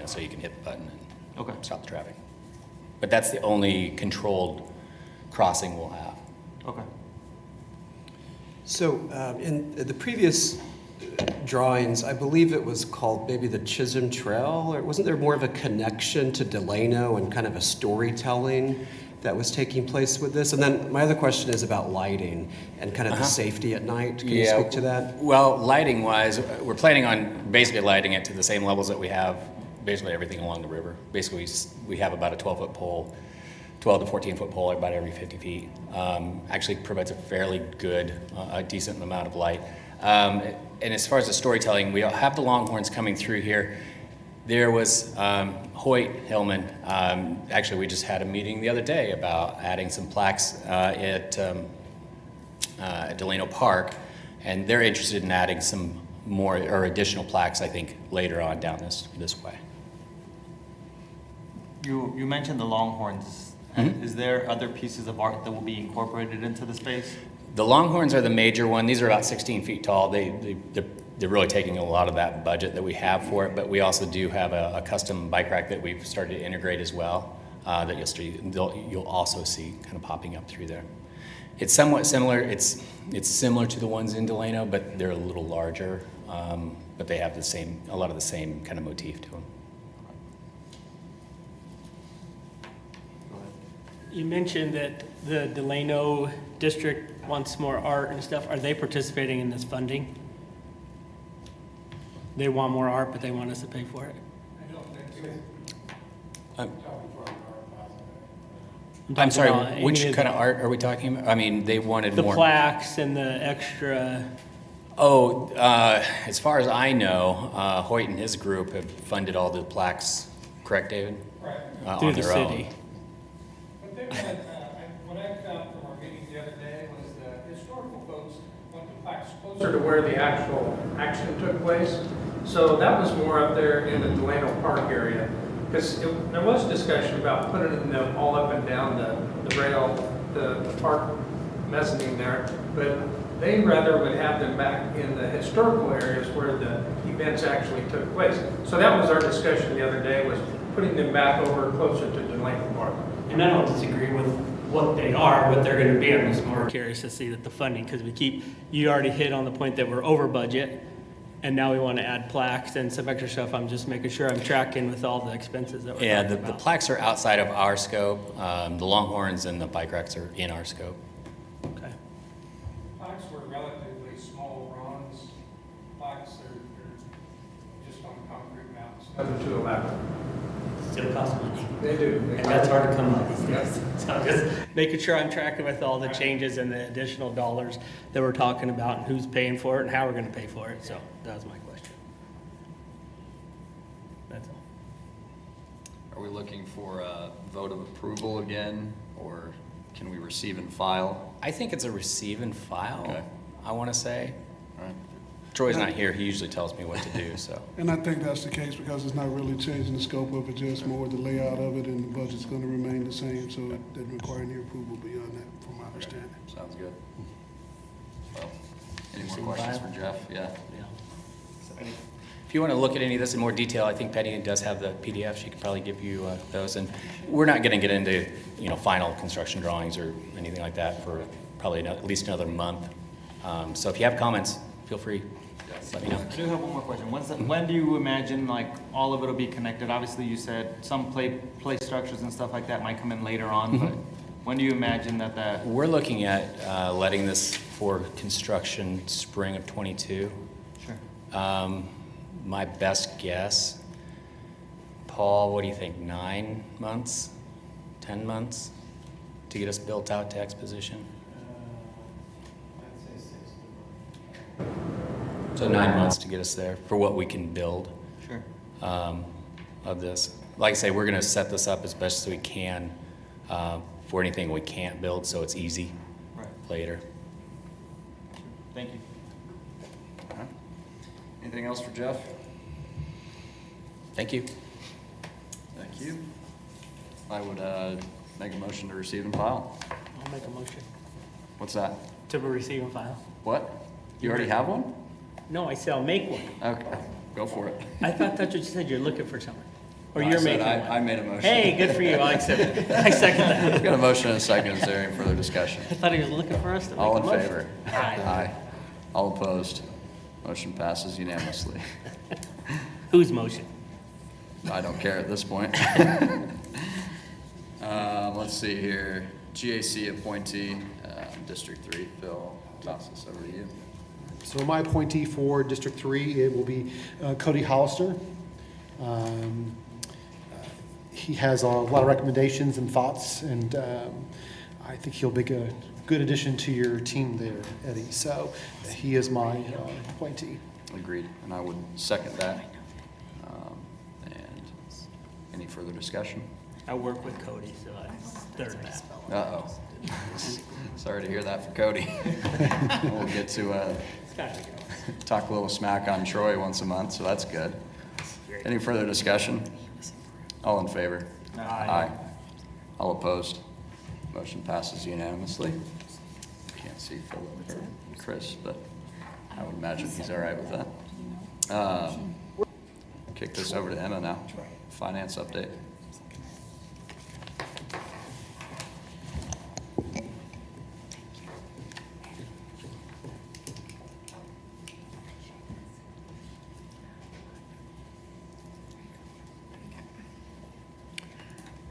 so you can hit the button and stop the traffic. But that's the only controlled crossing we'll have. Okay. So in the previous drawings, I believe it was called maybe the Chisholm Trail, or wasn't there more of a connection to Delano and kind of a storytelling that was taking place with this? And then my other question is about lighting and kind of the safety at night. Can you speak to that? Well, lighting-wise, we're planning on basically lighting it to the same levels that we have basically everything along the river. Basically, we have about a 12-foot pole, 12 to 14-foot pole about every 50 feet. Actually provides a fairly good, a decent amount of light. And as far as the storytelling, we have the Longhorns coming through here. There was Hoyt Hillman. Actually, we just had a meeting the other day about adding some plaques at Delano Park, and they're interested in adding some more or additional plaques, I think, later on down this way. You mentioned the Longhorns. Mm-hmm. Is there other pieces of art that will be incorporated into the space? The Longhorns are the major one. These are about 16 feet tall. They're really taking a lot of that budget that we have for it, but we also do have a custom bike rack that we've started to integrate as well that you'll also see kind of popping up through there. It's somewhat similar. It's similar to the ones in Delano, but they're a little larger, but they have a lot of the same kind of motif to them. You mentioned that the Delano district wants more art and stuff. Are they participating in this funding? They want more art, but they want us to pay for it? I'm sorry, which kind of art are we talking about? I mean, they wanted the more. The plaques and the extra. Oh, as far as I know, Hoyt and his group have funded all the plaques, correct, David? Right. Through on the their city. own. But they had, what I found from our meeting the other day was the historical folks want the plaques closer to where the actual action took place. So that was more up there in the Delano Park area. Because there was discussion about putting them all up and down the rail, the park mezzanine there. But they rather would have them back in the historical areas where the events actually took place. So that was our discussion the other day, was putting them back over closer to Delano Park. And I don't disagree with what they are, what they're going to be. I'm just more curious to see that the funding, because you already hit on the point that we're over budget, and now we want to add plaques and some extra stuff. I'm just making sure I'm tracking with all the expenses that we're talking about. The plaques are outside of our scope. The Longhorns and the bike racks are in our scope. Okay. Plaques were They're too elaborate. Still costs money. They do. And that's hard to come by these days. So I'm just making sure I'm tracking with all the changes and the additional dollars that we're talking about and who's paying for it and how we're gonna pay for it. So that was my question. That's all. Are we looking for a vote of approval again, or can we receive and file? I think it's a receive and file, Okay. I want to say. All right. Troy's not here, he usually tells me what to do, so. And I think that's the case because it's not really changing the scope of it, just more the layout of it, and the budget's gonna remain the same, so it doesn't require any approval beyond that, from my understanding. Sounds good. Well, any more Receive and questions file? for Jeff? Yeah. If you want to look at any of this in more detail, I think Penny does have the PDF. She could probably give you those. And we're not going to get into, final construction drawings or anything like that for probably at least another month. So if you have comments, feel free. Let me know. I do have one more question. When do you imagine like all of it will be connected? Obviously, you said some play structures and stuff like that might come in later on, but when do you imagine that? We're looking at letting this for construction spring of '22. Sure. My best guess, Paul, what do you think, 9 months, 10 months to get us built out to exposition? I'd say 6 to 9. So 9 months to get us there for what we can build. Sure. Of this. Like I say, we're going to set this up as best as we can for anything we can't build, so it's easy later. Thank you. Anything else for Jeff? Thank you. Thank you. I would make a motion to receive and file. I'll make a motion What's that? to receive and file. What? You already have one? No, I said I'll make one. Okay, go for it. I thought that's what you said. You're looking for someone. Or No, I you're said making one. I made a motion. Hey, good for you. I accept it. I second that. Got a motion and a second. Is there any further discussion? I thought he was looking for us to make All a in motion. favor? Aye. All opposed? Motion passes unanimously. Whose motion? I don't care at this point. Let's see here. GAC appointee, District 3. Phil, toss this over to you. So my appointee for District 3, it will be Cody Hollister. He has a lot of recommendations and thoughts, and I think he'll make a good addition to your team there, Eddie. So he is my appointee. Agreed, and I would second that. And any further discussion? I work with Cody, so I third that. Uh-oh. Sorry to hear that for Cody. We'll get to talk a little smack on Troy once a month, so that's good. Any further discussion? All in favor? Aye. All opposed? Motion passes unanimously. Can't see Philip or Chris, but I would imagine he's all right with that. Kick this over to Emma now. Finance update.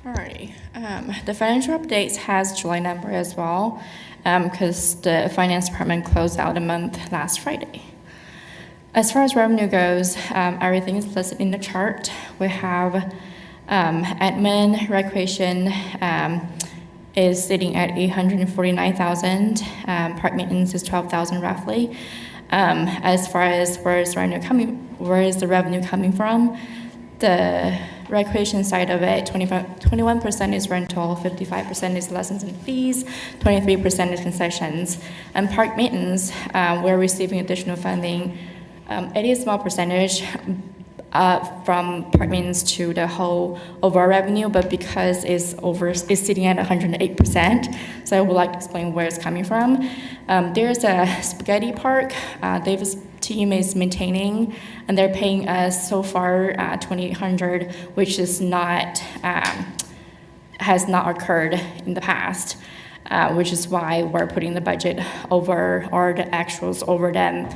Alrighty. The financial updates has July number as well, because the finance department closed out the month last Friday. As far as revenue goes, everything is listed in the chart. We have admin, recreation is sitting at $849,000. Park maintenance is $12,000 roughly. As far as where is the revenue coming from? The recreation side of it, 21% is rental, 55% is lessons and fees, 23% is concessions. And park maintenance, we're receiving additional funding. It is a small percentage from park maintenance to the whole overall revenue, but because it's sitting at 108%, so I would like to explain where it's coming from. There's a spaghetti park Davis team is maintaining, and they're paying us so far $2,800, which is not has not occurred in the past, which is why we're putting the budget over, or the actuals over than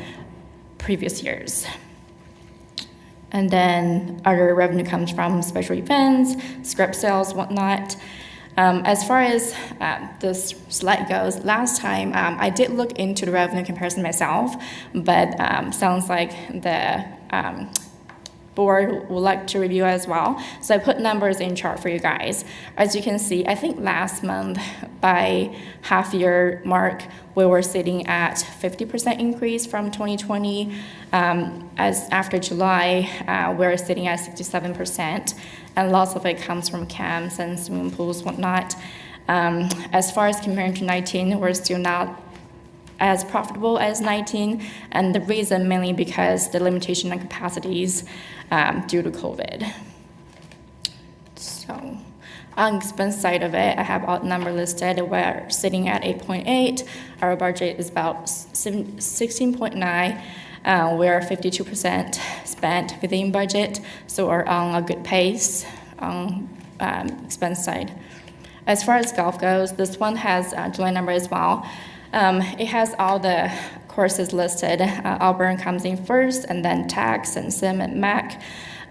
previous years. And then other revenue comes from special events, scrap sales, whatnot. As far as this slide goes, last time I did look into the revenue comparison myself, but sounds like the board would like to review as well. So I put numbers in chart for you guys. As you can see, I think last month by half year mark, we were sitting at 50% increase from 2020. As after July, we're sitting at 67%, and lots of it comes from camps and swimming pools, whatnot. As far as comparing to 19, we're still not as profitable as 19, and the reason mainly because the limitation on capacities due to COVID. So on expense side of it, I have all number listed. We're sitting at 8.8. Our budget is about 16.9. We're 52% spent within budget, so we're on a good pace on expense side. As far as golf goes, this one has July number as well. It has all the courses listed. Auburn comes in first, and then tax and sim and mac.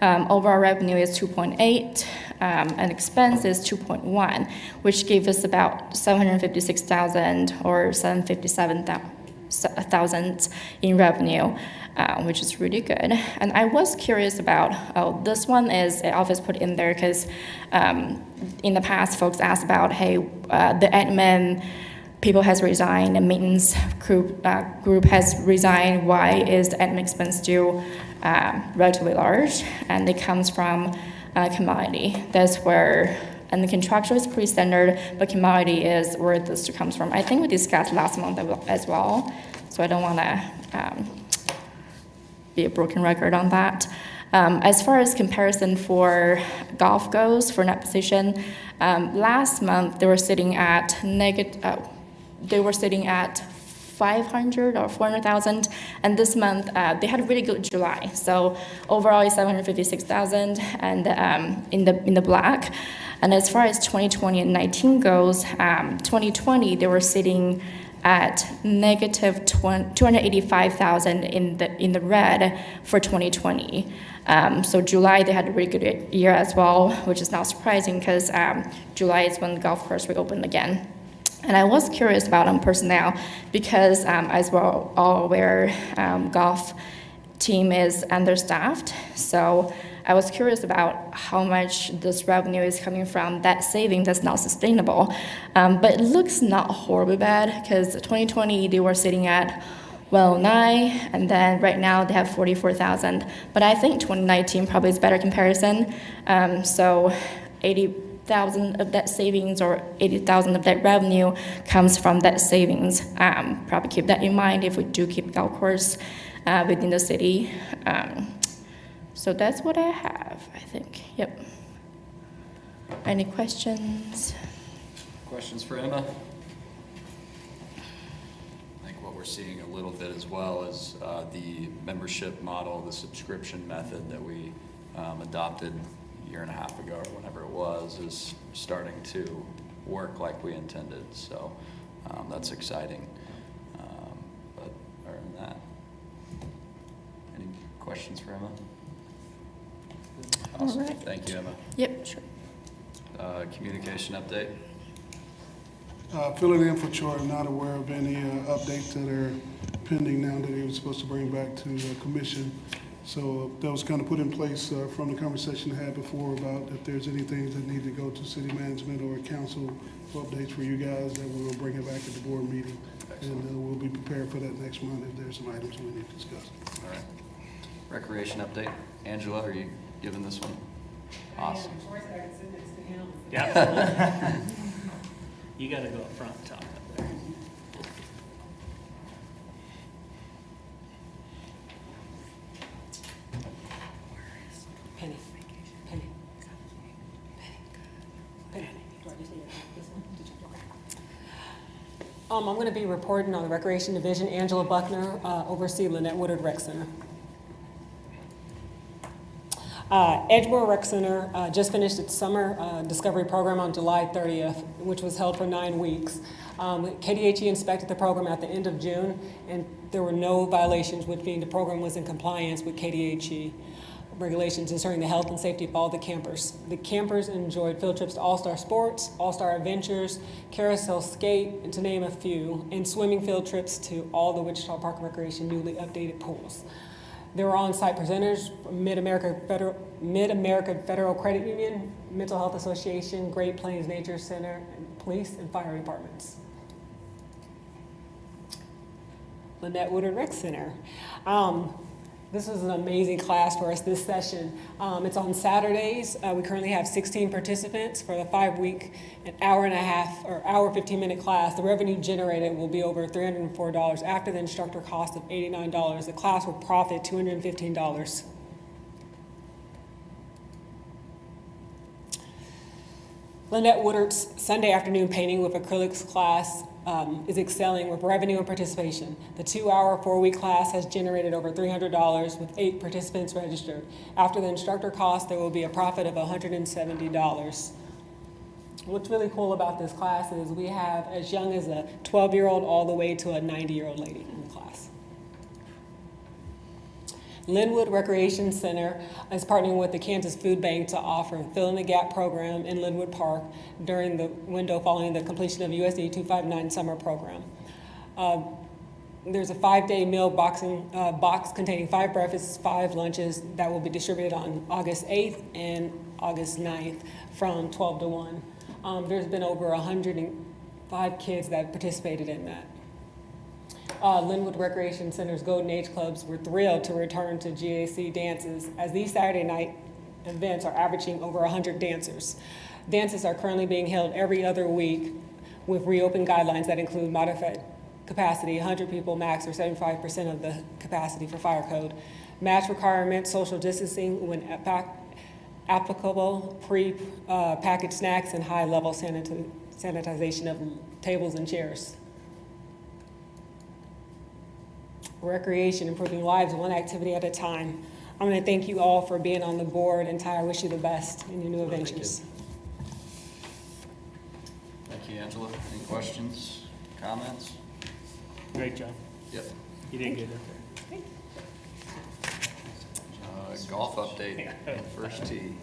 Overall revenue is 2.8, and expense is 2.1, which gave us about 756,000 or 757,000 in revenue, which is really good. And I was curious about, this one is office put in there because in the past folks asked about, hey, the admin people has resigned, the maintenance group has resigned. Why is the admin expense still relatively large? And it comes from commodity. That's where, and the contractual is pretty standard, but commodity is where this comes from. I think we discussed last month as well, so I don't want to be a broken record on that. As far as comparison for golf goes, for net position, last month they were sitting at they were sitting at 500 or 400,000, and this month they had a really good July. So overall, it's 756,000, and in the black. And as far as 2020 and 19 goes, 2020 they were sitting at negative 285,000 in the red for 2020. So July they had a really good year as well, which is not surprising because July is when the golf course reopened again. And I was curious about personnel because, as we're all aware, golf team is understaffed. So I was curious about how much this revenue is coming from that saving that's not sustainable. But it looks not horribly bad because 2020 they were sitting at 109, and then right now they have 44,000. But I think 2019 probably is better comparison. So 80,000 of that savings or 80,000 of that revenue comes from that savings. Probably keep that in mind if we do keep golf course within the city. So that's what I have, I think. Yep. Any questions? Questions for Emma? I think what we're seeing a little bit as well is the membership model, the subscription method that we adopted a year and a half ago or whenever it was, is starting to work like we intended. So that's exciting. But other than that, any questions for Emma? Awesome. All right. Thank you, Emma. Yep, sure. Communication update. Filling in for Troy, I'm not aware of any updates that are pending now that he was supposed to bring back to the commission. So that was kind of put in place from the conversation I had before about if there's any things that need to go to city management or council updates for you guys, that we will bring it back at the board meeting. Excellent. And we'll be prepared for that next month if there's some items we need to discuss. All right. Recreation update. Angela, are you giving this one? Awesome. Yeah. You got to go up front and talk up there. Penny. Penny. Penny. Do I just need this one? I'm going to be reporting on the Recreation Division. Angela Buckner, oversee Lynette Woodard Rec Center. Edgewater Rec Center just finished its summer discovery program on July 30th, which was held for 9 weeks. KDHE inspected the program at the end of June, and there were no violations, which means the program was in compliance with KDHE regulations concerning the health and safety of all the campers. The campers enjoyed field trips to All-Star Sports, All-Star Adventures, Carousel Skate, and to name a few, and swimming field trips to all the Wichita Park and Recreation newly updated pools. There were on-site presenters from Mid-America Federal Credit Union, Mental Health Association, Great Plains Nature Center, and police and fire departments. Lynette Woodard Rec Center. This was an amazing class for us this session. It's on Saturdays. We currently have 16 participants for the 5-week, an hour and a half, or hour 15-minute class. The revenue generated will be over $304 after the instructor cost of $89. The class will profit $215. Lynette Woodard's Sunday afternoon painting with acrylics class is excelling with revenue and participation. The 2-hour, 4-week class has generated over $300 with 8 participants registered. After the instructor cost, there will be a profit of $170. What's really cool about this class is we have as young as a 12-year-old all the way to a 90-year-old lady in the class. Linwood Recreation Center is partnering with the Kansas Food Bank to offer a Fill in the Gap program in Linwood Park during the window following the completion of USD 259 summer program. There's a 5-day meal box containing 5 breakfasts, 5 lunches that will be distributed on August 8th and August 9th from 12 to 1. There's been over 105 kids that participated in that. Linwood Recreation Center's Golden Age Clubs were thrilled to return to GAC dances as these Saturday night events are averaging over 100 dancers. Dances are currently being held every other week with reopened guidelines that include modified capacity, 100 people max or 75% of the capacity for fire code, match requirements, social distancing when applicable, pre-packaged snacks, and high-level sanitization of tables and chairs. Recreation, improving lives one activity at a time. I'm going to thank you all for being on the board, and Ty, I wish you the best in your new adventures. Thank you, Angela. Any questions, comments? Great job. Yep. You did good up there. Golf update, first tee.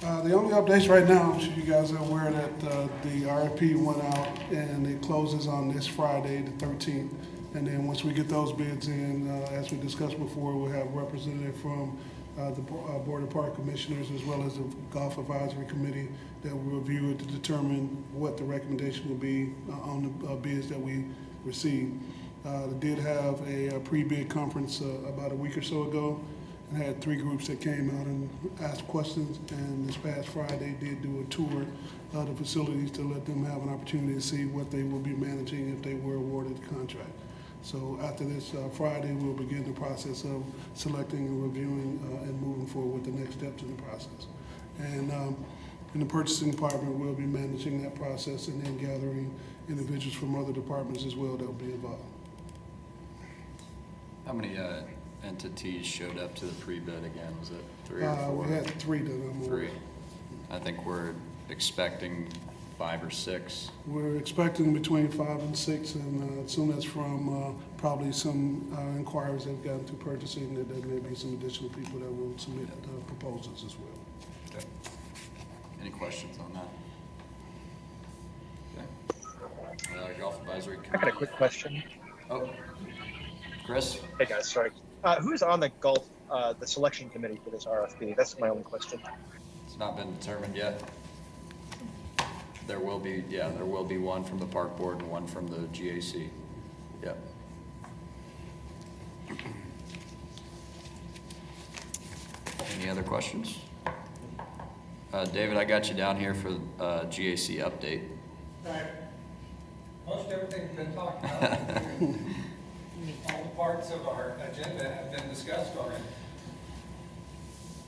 The only updates right now, I'm sure you guys are aware that the RFP went out and it closes on this Friday, the 13th. And then once we get those bids in, as we discussed before, we'll have a representative from the Board of Park Commissioners as well as the Golf Advisory Committee that will review it to determine what the recommendation will be on the bids that we receive. They did have a pre-bid conference about a week or so ago and had 3 groups that came out and asked questions. And this past Friday did do a tour of the facilities to let them have an opportunity to see what they will be managing if they were awarded the contract. So after this Friday, we'll begin the process of selecting and reviewing and moving forward with the next steps in the process. And in the purchasing department, we'll be managing that process and then gathering individuals from other departments as well that will be involved. How many entities showed up to the pre-bid again? Was it 3 or 4? We had 3 that I'm aware of. 3. I think we're expecting 5 or 6. We're expecting between 5 and 6, and as soon as from probably some inquiries that have gotten through purchasing, that there may be some additional people that will submit proposals as well. Okay. Any questions on that? Okay. Golf Advisory Committee. I got a quick question. Oh, Chris? Hey guys, sorry. Who's on the the selection committee for this RFP? That's my only question. It's not been determined yet. There will be, there will be one from the park board and one from the GAC. Yep. Any other questions? David, I got you down here for GAC update. Right. Most everything's been talked about. All the parts of our agenda have been discussed already.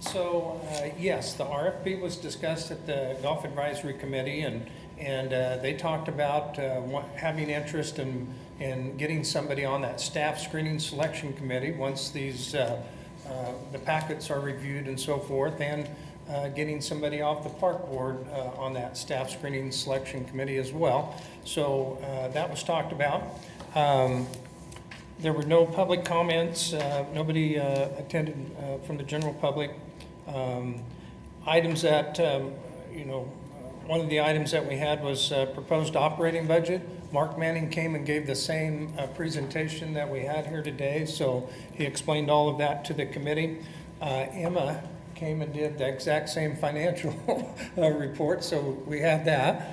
So, yes, the RFP was discussed at the Golf Advisory Committee, and they talked about having interest in getting somebody on that staff screening selection committee once these the packets are reviewed and so forth, and getting somebody off the park board on that staff screening selection committee as well. So that was talked about. There were no public comments. Nobody attended from the general public. Items that one of the items that we had was proposed operating budget. Mark Manning came and gave the same presentation that we had here today, so he explained all of that to the committee. Emma came and did the exact same financial report, so we had that.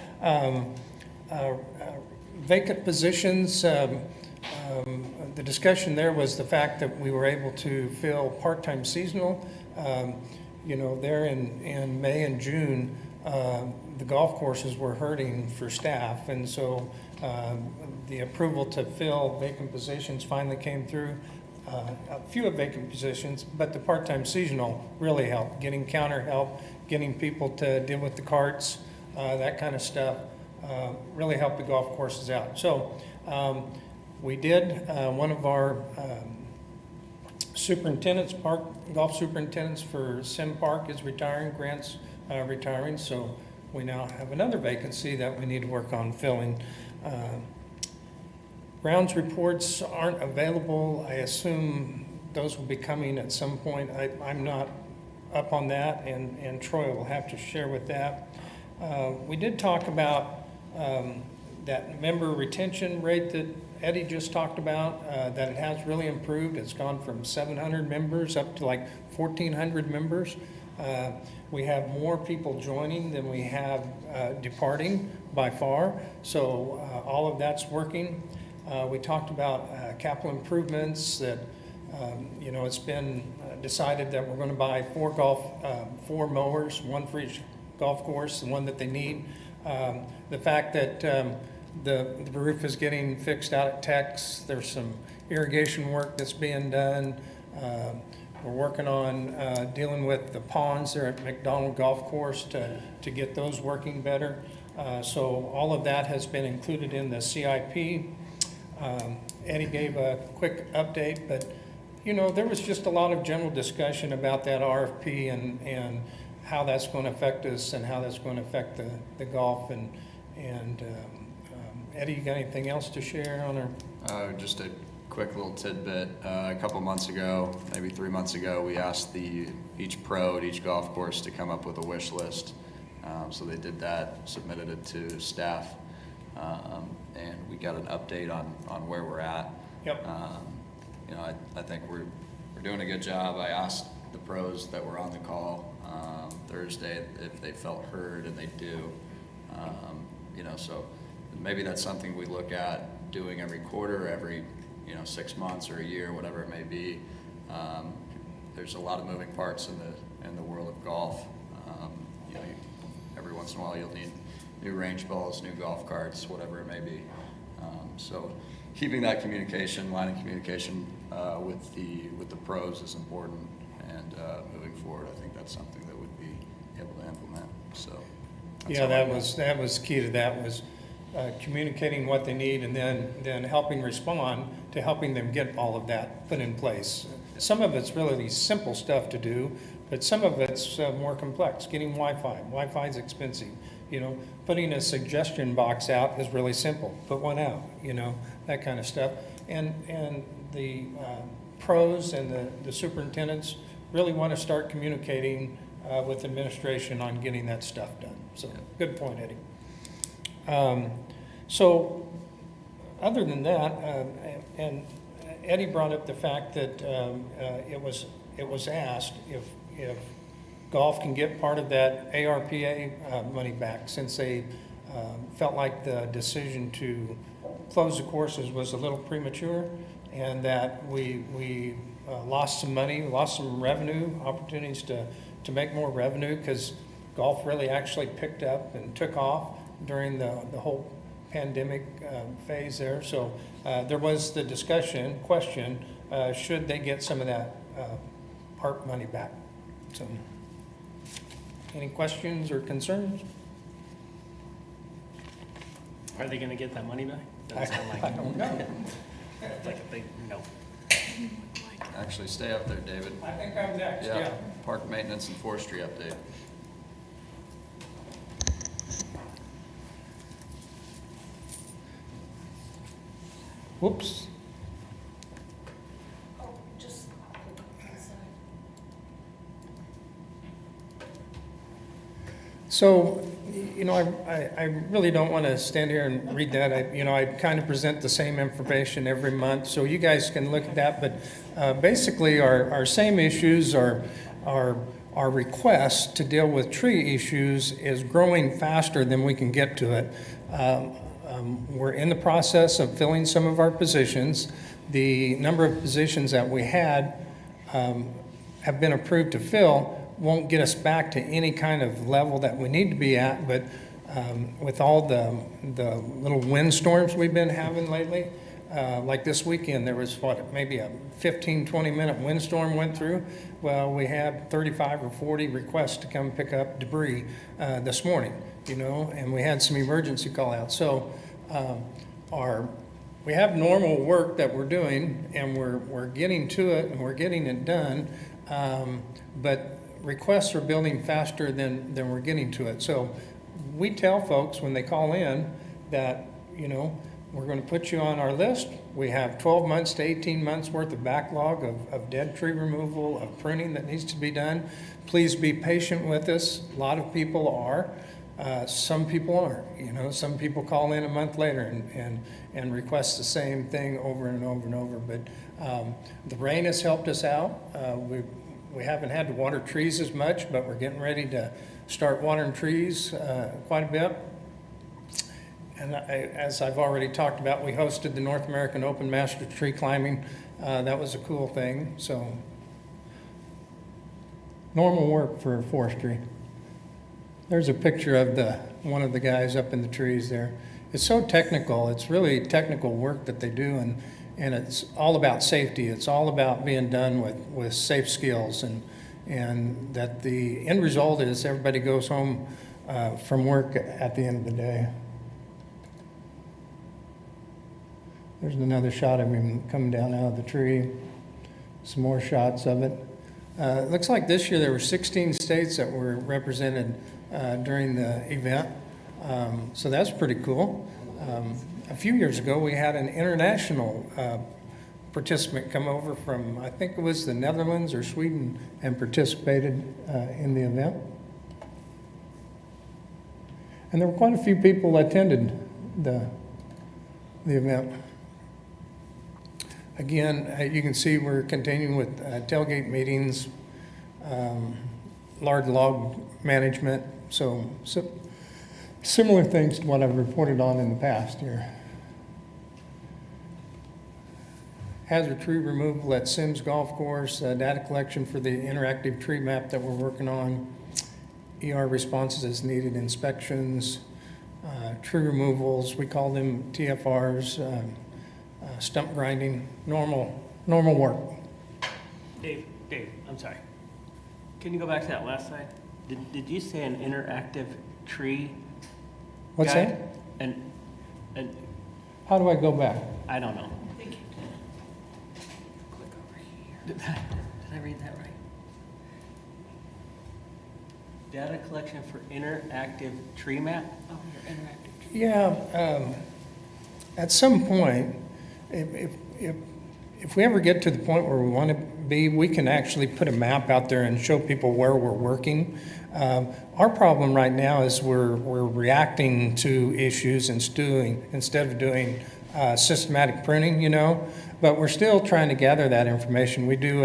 Vacant positions, the discussion there was the fact that we were able to fill part-time seasonal. There in May and June, the golf courses were hurting for staff, and so the approval to fill vacant positions finally came through. A few vacant positions, but the part-time seasonal really helped, getting counter help, getting people to deal with the carts, that kind of stuff, really helped the golf courses out. So we did, one of our superintendents, golf superintendents for Sim Park is retiring, Grant's retiring, so we now have another vacancy that we need to work on filling. Grounds reports aren't available. I assume those will be coming at some point. I'm not up on that, and Troy will have to share with that. We did talk about that member retention rate that Eddie just talked about, that it has really improved. It's gone from 700 members up to like 1,400 members. We have more people joining than we have departing by far, so all of that's working. We talked about capital improvements that, it's been decided that we're going to buy 4 mowers, one for each golf course, the one that they need. The fact that the roof is getting fixed out at Tex, there's some irrigation work that's being done. We're working on dealing with the ponds there at McDonald Golf Course to get those working better. So all of that has been included in the CIP. Eddie gave a quick update, but there was just a lot of general discussion about that RFP and how that's going to affect us and how that's going to affect the golf. And Eddie, you got anything else to share on our? Just a quick little tidbit. A couple months ago, maybe 3 months ago, we asked each pro at each golf course to come up with a wish list. So they did that, submitted it to staff, and we got an update on where we're at. Yep. I think we're doing a good job. I asked the pros that were on the call Thursday if they felt heard, and they do. So maybe that's something we look at doing every quarter, every 6 months or a year, whatever it may be. There's a lot of moving parts in the world of golf. Every once in a while you'll need new range balls, new golf carts, whatever it may be. So keeping that communication, line of communication with the pros is important, and moving forward, I think that's something that we'd be able to implement. So yeah, that was key to that was communicating what they need, and then helping respond to helping them get all of that put in place. Some of it's really simple stuff to do, but some of it's more complex. Getting Wi-Fi. Wi-Fi is expensive. Putting a suggestion box out is really simple. Put one out. That kind of stuff. And the pros and the superintendents really want to start communicating with administration on getting that stuff done. So good point, Eddie. So other than that, and Eddie brought up the fact that it was asked if golf can get part of that ARPA money back, since they felt like the decision to close the courses was a little premature, and that we lost some money, lost some revenue, opportunities to make more revenue, because golf really actually picked up and took off during the whole pandemic phase there. So there was the question, should they get some of that ARP money back? So, any questions or concerns? Are they going to get that money back? Doesn't sound like I don't know. It's like a big no. Actually, stay up there, David. I think I'm next, yeah. Park maintenance and forestry update. Whoops. Oh, just So I really don't want to stand here and read that. I kind of present the same information every month, so you guys can look at that. But basically, our same issues are our request to deal with tree issues is growing faster than we can get to it. We're in the process of filling some of our positions. The number of positions that we had have been approved to fill won't get us back to any kind of level that we need to be at, but with all the little windstorms we've been having lately, like this weekend, there was maybe a 15, 20-minute windstorm went through. Well, we had 35 or 40 requests to come pick up debris this morning, and we had some emergency call-outs. So we have normal work that we're doing, and we're getting to it, and we're getting it done, but requests are building faster than we're getting to it. So we tell folks when they call in that, we're going to put you on our list. We have 12 months to 18 months worth of backlog of dead tree removal, of pruning that needs to be done. Please be patient with us. A lot of people are. Some people aren't. Some people call in a month later and request the same thing over and over and over. But the rain has helped us out. We haven't had to water trees as much, but we're getting ready to start watering trees quite a bit. And as I've already talked about, we hosted the North American Open Master Tree Climbing. That was a cool thing. So normal work for forestry. There's a picture of one of the guys up in the trees there. It's so technical. It's really technical work that they do, and it's all about safety. It's all about being done with safe skills, and that the end result is everybody goes home from work at the end of the day. There's another shot of him coming down out of the tree. Some more shots of it. It looks like this year there were 16 states that were represented during the event, so that's pretty cool. A few years ago, we had an international participant come over from, I think it was the Netherlands or Sweden, and participated in the event. And there were quite a few people attended the event. Again, you can see we're continuing with tailgate meetings, large log management, so similar things to what I've reported on in the past here. Hazard tree removal at Sims Golf Course, data collection for the interactive tree map that we're working on, ER responses as needed inspections, tree removals, we call them TFRs, stump grinding, normal work. Dave, I'm sorry. Can you go back to that last slide? Did you say an interactive tree? What's guide? that? And How do I go back? I don't know. Click over here. Did I read that right? Data collection for interactive tree map? Oh, your interactive tree. Yeah, at some point, if we ever get to the point where we want to be, we can actually put a map out there and show people where we're working. Our problem right now is we're reacting to issues instead of doing systematic pruning, but we're still trying to gather that information. We do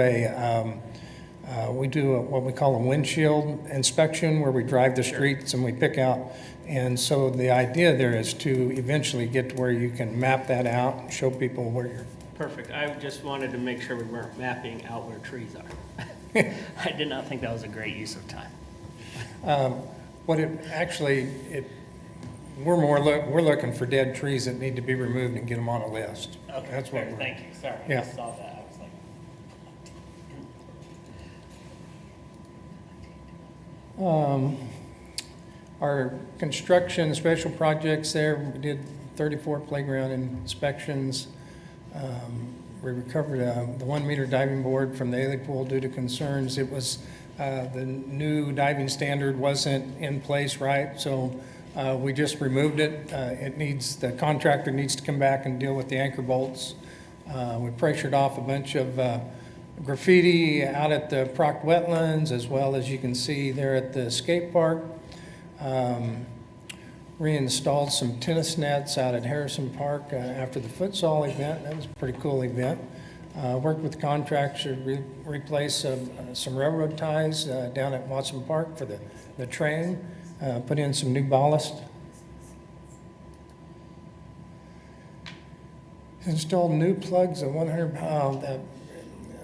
what we call a windshield inspection, where we drive the streets and we pick out. And so the idea there is to eventually get to where you can map that out and show people where you're. Perfect. I just wanted to make sure we weren't mapping out where trees are. I did not think that was a great use of time. We're looking for dead trees that need to be removed and get them on a list. Okay, That's what thank you. Sorry, Yeah. I saw that. I was like. Our construction special projects there, we did 34 playground inspections. We recovered the 1-meter diving board from the Ailey Pool due to concerns. It was the new diving standard wasn't in place right, so we just removed it. The contractor needs to come back and deal with the anchor bolts. We pressured off a bunch of graffiti out at the Proct wetlands, as well as you can see there at the skate park. Reinstalled some tennis nets out at Harrison Park after the futsal event. That was a pretty cool event. Worked with contractors to replace some railroad ties down at Watson Park for the train. Put in some new ballast. Installed new plugs of 100 pound.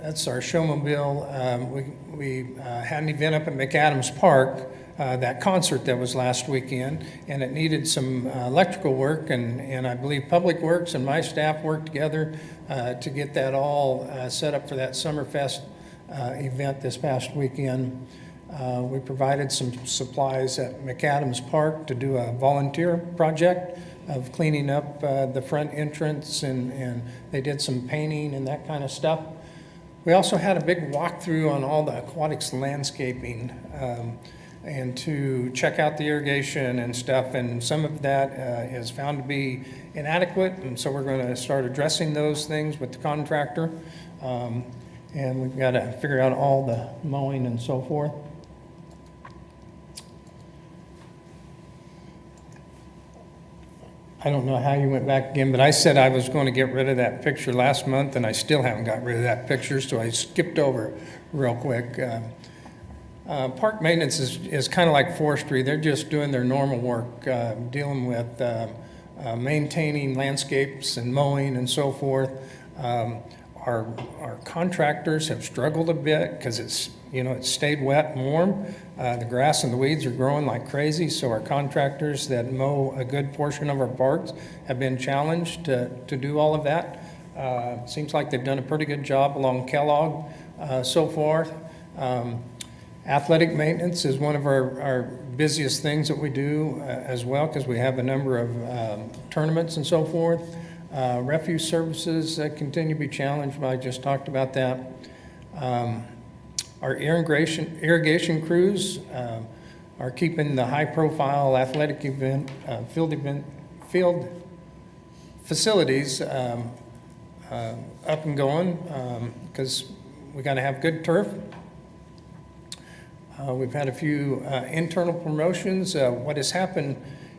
That's our showmobile. We had an event up at McAdams Park, that concert that was last weekend, and it needed some electrical work, and I believe Public Works and my staff worked together to get that all set up for that Summerfest event this past weekend. We provided some supplies at McAdams Park to do a volunteer project of cleaning up the front entrance, and they did some painting and that kind of stuff. We also had a big walkthrough on all the aquatics landscaping and to check out the irrigation and stuff, and some of that is found to be inadequate, and so we're going to start addressing those things with the contractor, and we've got to figure out all the mowing and so forth. I don't know how you went back again, but I said I was going to get rid of that picture last month, and I still haven't got rid of that picture, so I skipped over it real quick. Park maintenance is kind of like forestry. They're just doing their normal work, dealing with maintaining landscapes and mowing and so forth. Our contractors have struggled a bit because it's stayed wet and warm. The grass and the weeds are growing like crazy, so our contractors that mow a good portion of our parks have been challenged to do all of that. Seems like they've done a pretty good job along Kellogg so far. Athletic maintenance is one of our busiest things that we do as well, because we have a number of tournaments and so forth. Refuse services continue to be challenged, but I just talked about that. Our irrigation crews are keeping the high-profile athletic event, field facilities up and going, because we got to have good turf. We've had a few internal promotions. What has happened,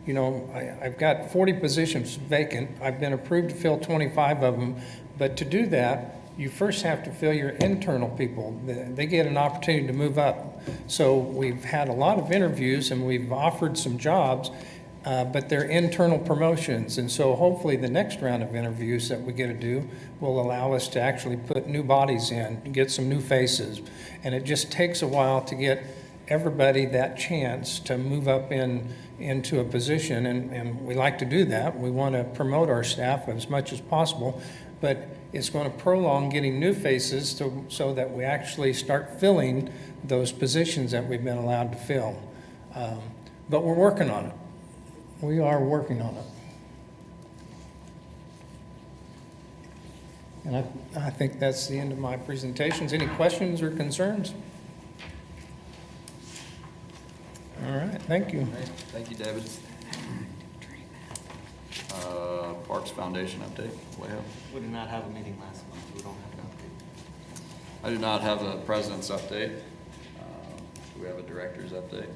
I've got 40 positions vacant. I've been approved to fill 25 of them, but to do that, you first have to fill your internal people. They get an opportunity to move up. So we've had a lot of interviews and we've offered some jobs, but they're internal promotions. And so hopefully the next round of interviews that we get to do will allow us to actually put new bodies in and get some new faces. And it just takes a while to get everybody that chance to move up into a position, and we like to do that. We want to promote our staff as much as possible, but it's going to prolong getting new faces so that we actually start filling those positions that we've been allowed to fill. But we're working on it. We are working on it. And I think that's the end of my presentations. Any questions or concerns? All right, thank you. Thank you, David. Parks Foundation update, Leho. We did not have a meeting last month. We don't have an update. I do not have a president's update. Do we have a director's update,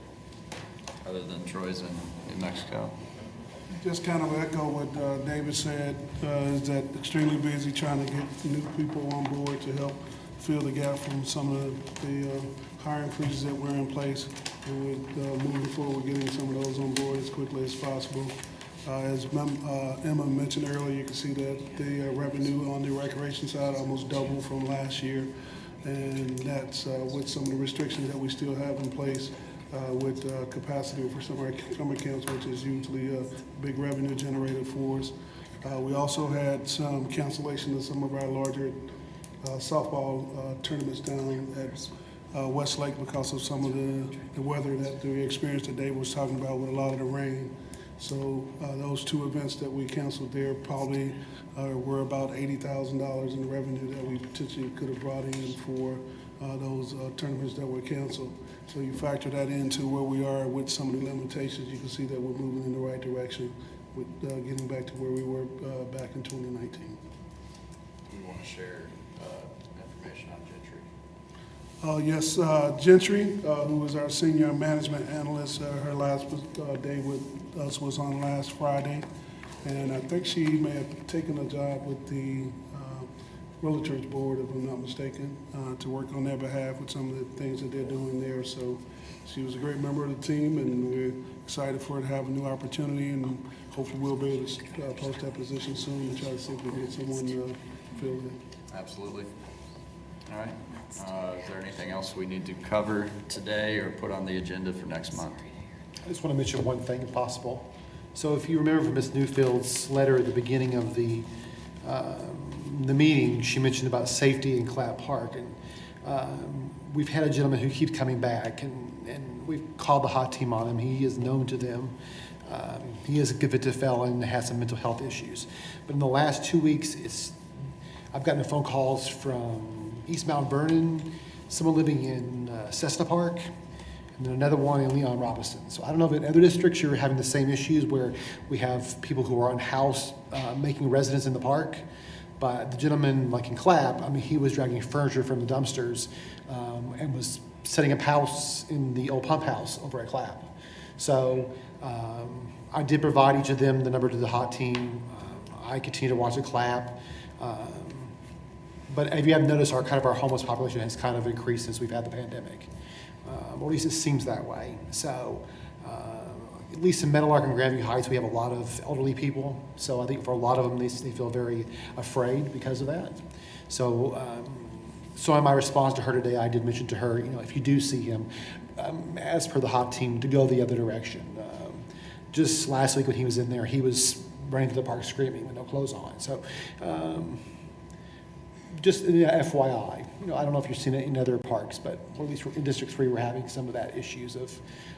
other than Troy's in New Mexico? Just kind of echo what David said, is that extremely busy trying to get new people on board to help fill the gap from some of the hiring freezes that were in place. And we're moving forward, getting some of those on board as quickly as possible. As Emma mentioned earlier, you can see that the revenue on the recreation side almost doubled from last year. And that's with some of the restrictions that we still have in place with capacity for some of our summer camps, which is usually a big revenue generator for us. We also had some cancellation of some of our larger softball tournaments down at Westlake because of some of the weather that we experienced that Dave was talking about with a lot of the rain. So those two events that we canceled there probably were about $80,000 in revenue that we potentially could have brought in for those tournaments that were canceled. So you factor that into where we are with some of the limitations, you can see that we're moving in the right direction with getting back to where we were back in 2019. Do we want to share information on Gentry? Yes, Gentry, who was our senior management analyst, her last day with us was on last Friday. And I think she may have taken a job with the Realtors Board, if I'm not mistaken, to work on their behalf with some of the things that they're doing there. So she was a great member of the team, and we're excited for her to have a new opportunity, and hopefully we'll be able to post that position soon and try to see if we can get someone fill it. Absolutely. All right. Is there anything else we need to cover today or put on the agenda for next month? I just want to mention one thing, if possible. So if you remember from Ms. Newfield's letter at the beginning of the meeting, she mentioned about safety in Clapp Park. And we've had a gentleman who keeps coming back, and we've called the hot team on him. He is known to them. He is a convicted felon and has some mental health issues. But in the last 2 weeks, I've gotten phone calls from East Mount Vernon, someone living in Cessna Park, and then another one in Leon Robinson. So I don't know if in other districts you're having the same issues where we have people who are on house making residence in the park. But the gentleman, like in Clapp, I mean, he was dragging furniture from the dumpsters and was setting up house in the old pump house over at Clapp. So I did provide each of them the number to the hot team. I continue to watch the Clapp. But if you have noticed, our homeless population has kind of increased since we've had the pandemic. Or at least it seems that way. So at least in Meadowlark and Grandview Heights, we have a lot of elderly people. So I think for a lot of them, they feel very afraid because of that. So in my response to her today, I did mention to her, if you do see him, as per the hot team, to go the other direction. Just last week when he was in there, he was running through the park screaming with no clothes on. So just FYI, I don't know if you've seen it in other parks, but at least in District 3, we're having some of that issues of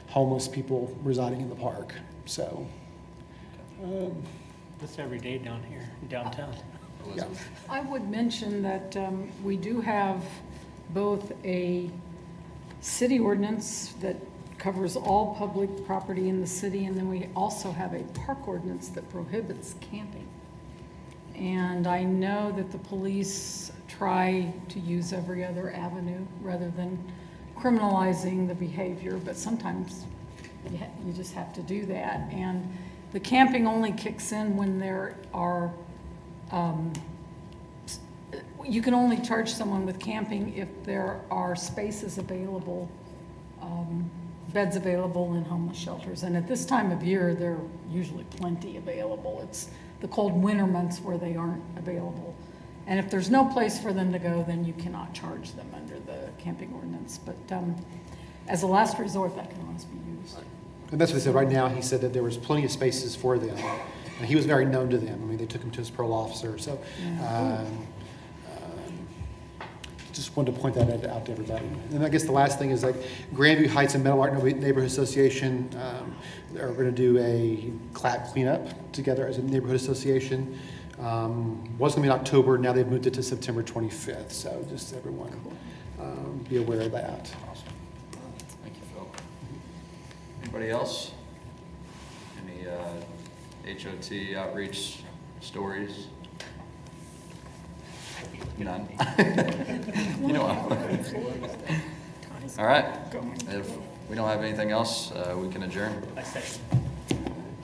homeless people residing in the park. So, That's every day down here, downtown. yeah. I would mention that we do have both a city ordinance that covers all public property in the city, and then we also have a park ordinance that prohibits camping. And I know that the police try to use every other avenue rather than criminalizing the behavior, but sometimes you just have to do that. And the camping only kicks in when there are, you can only charge someone with camping if there are spaces available, beds available in homeless shelters. And at this time of year, there are usually plenty available. It's the cold winter months where they aren't available. And if there's no place for them to go, then you cannot charge them under the camping ordinance. But as a last resort, that can always be used. And that's what they said. Right now, he said that there was plenty of spaces for them. And he was very known to them. I mean, they took him to his parole officer. So just wanted to point that out to everybody. And I guess the last thing is like Grandview Heights and Meadowlark Neighborhood Association are going to do a Clapp cleanup together as a neighborhood association. Was going to be in October. Now they've moved it to September 25th. So just everyone be aware of that. Awesome. Thank you, Phil. Anybody else? Any HOT outreach stories? None. You know what? All right. If we don't have anything else, we can adjourn. I second.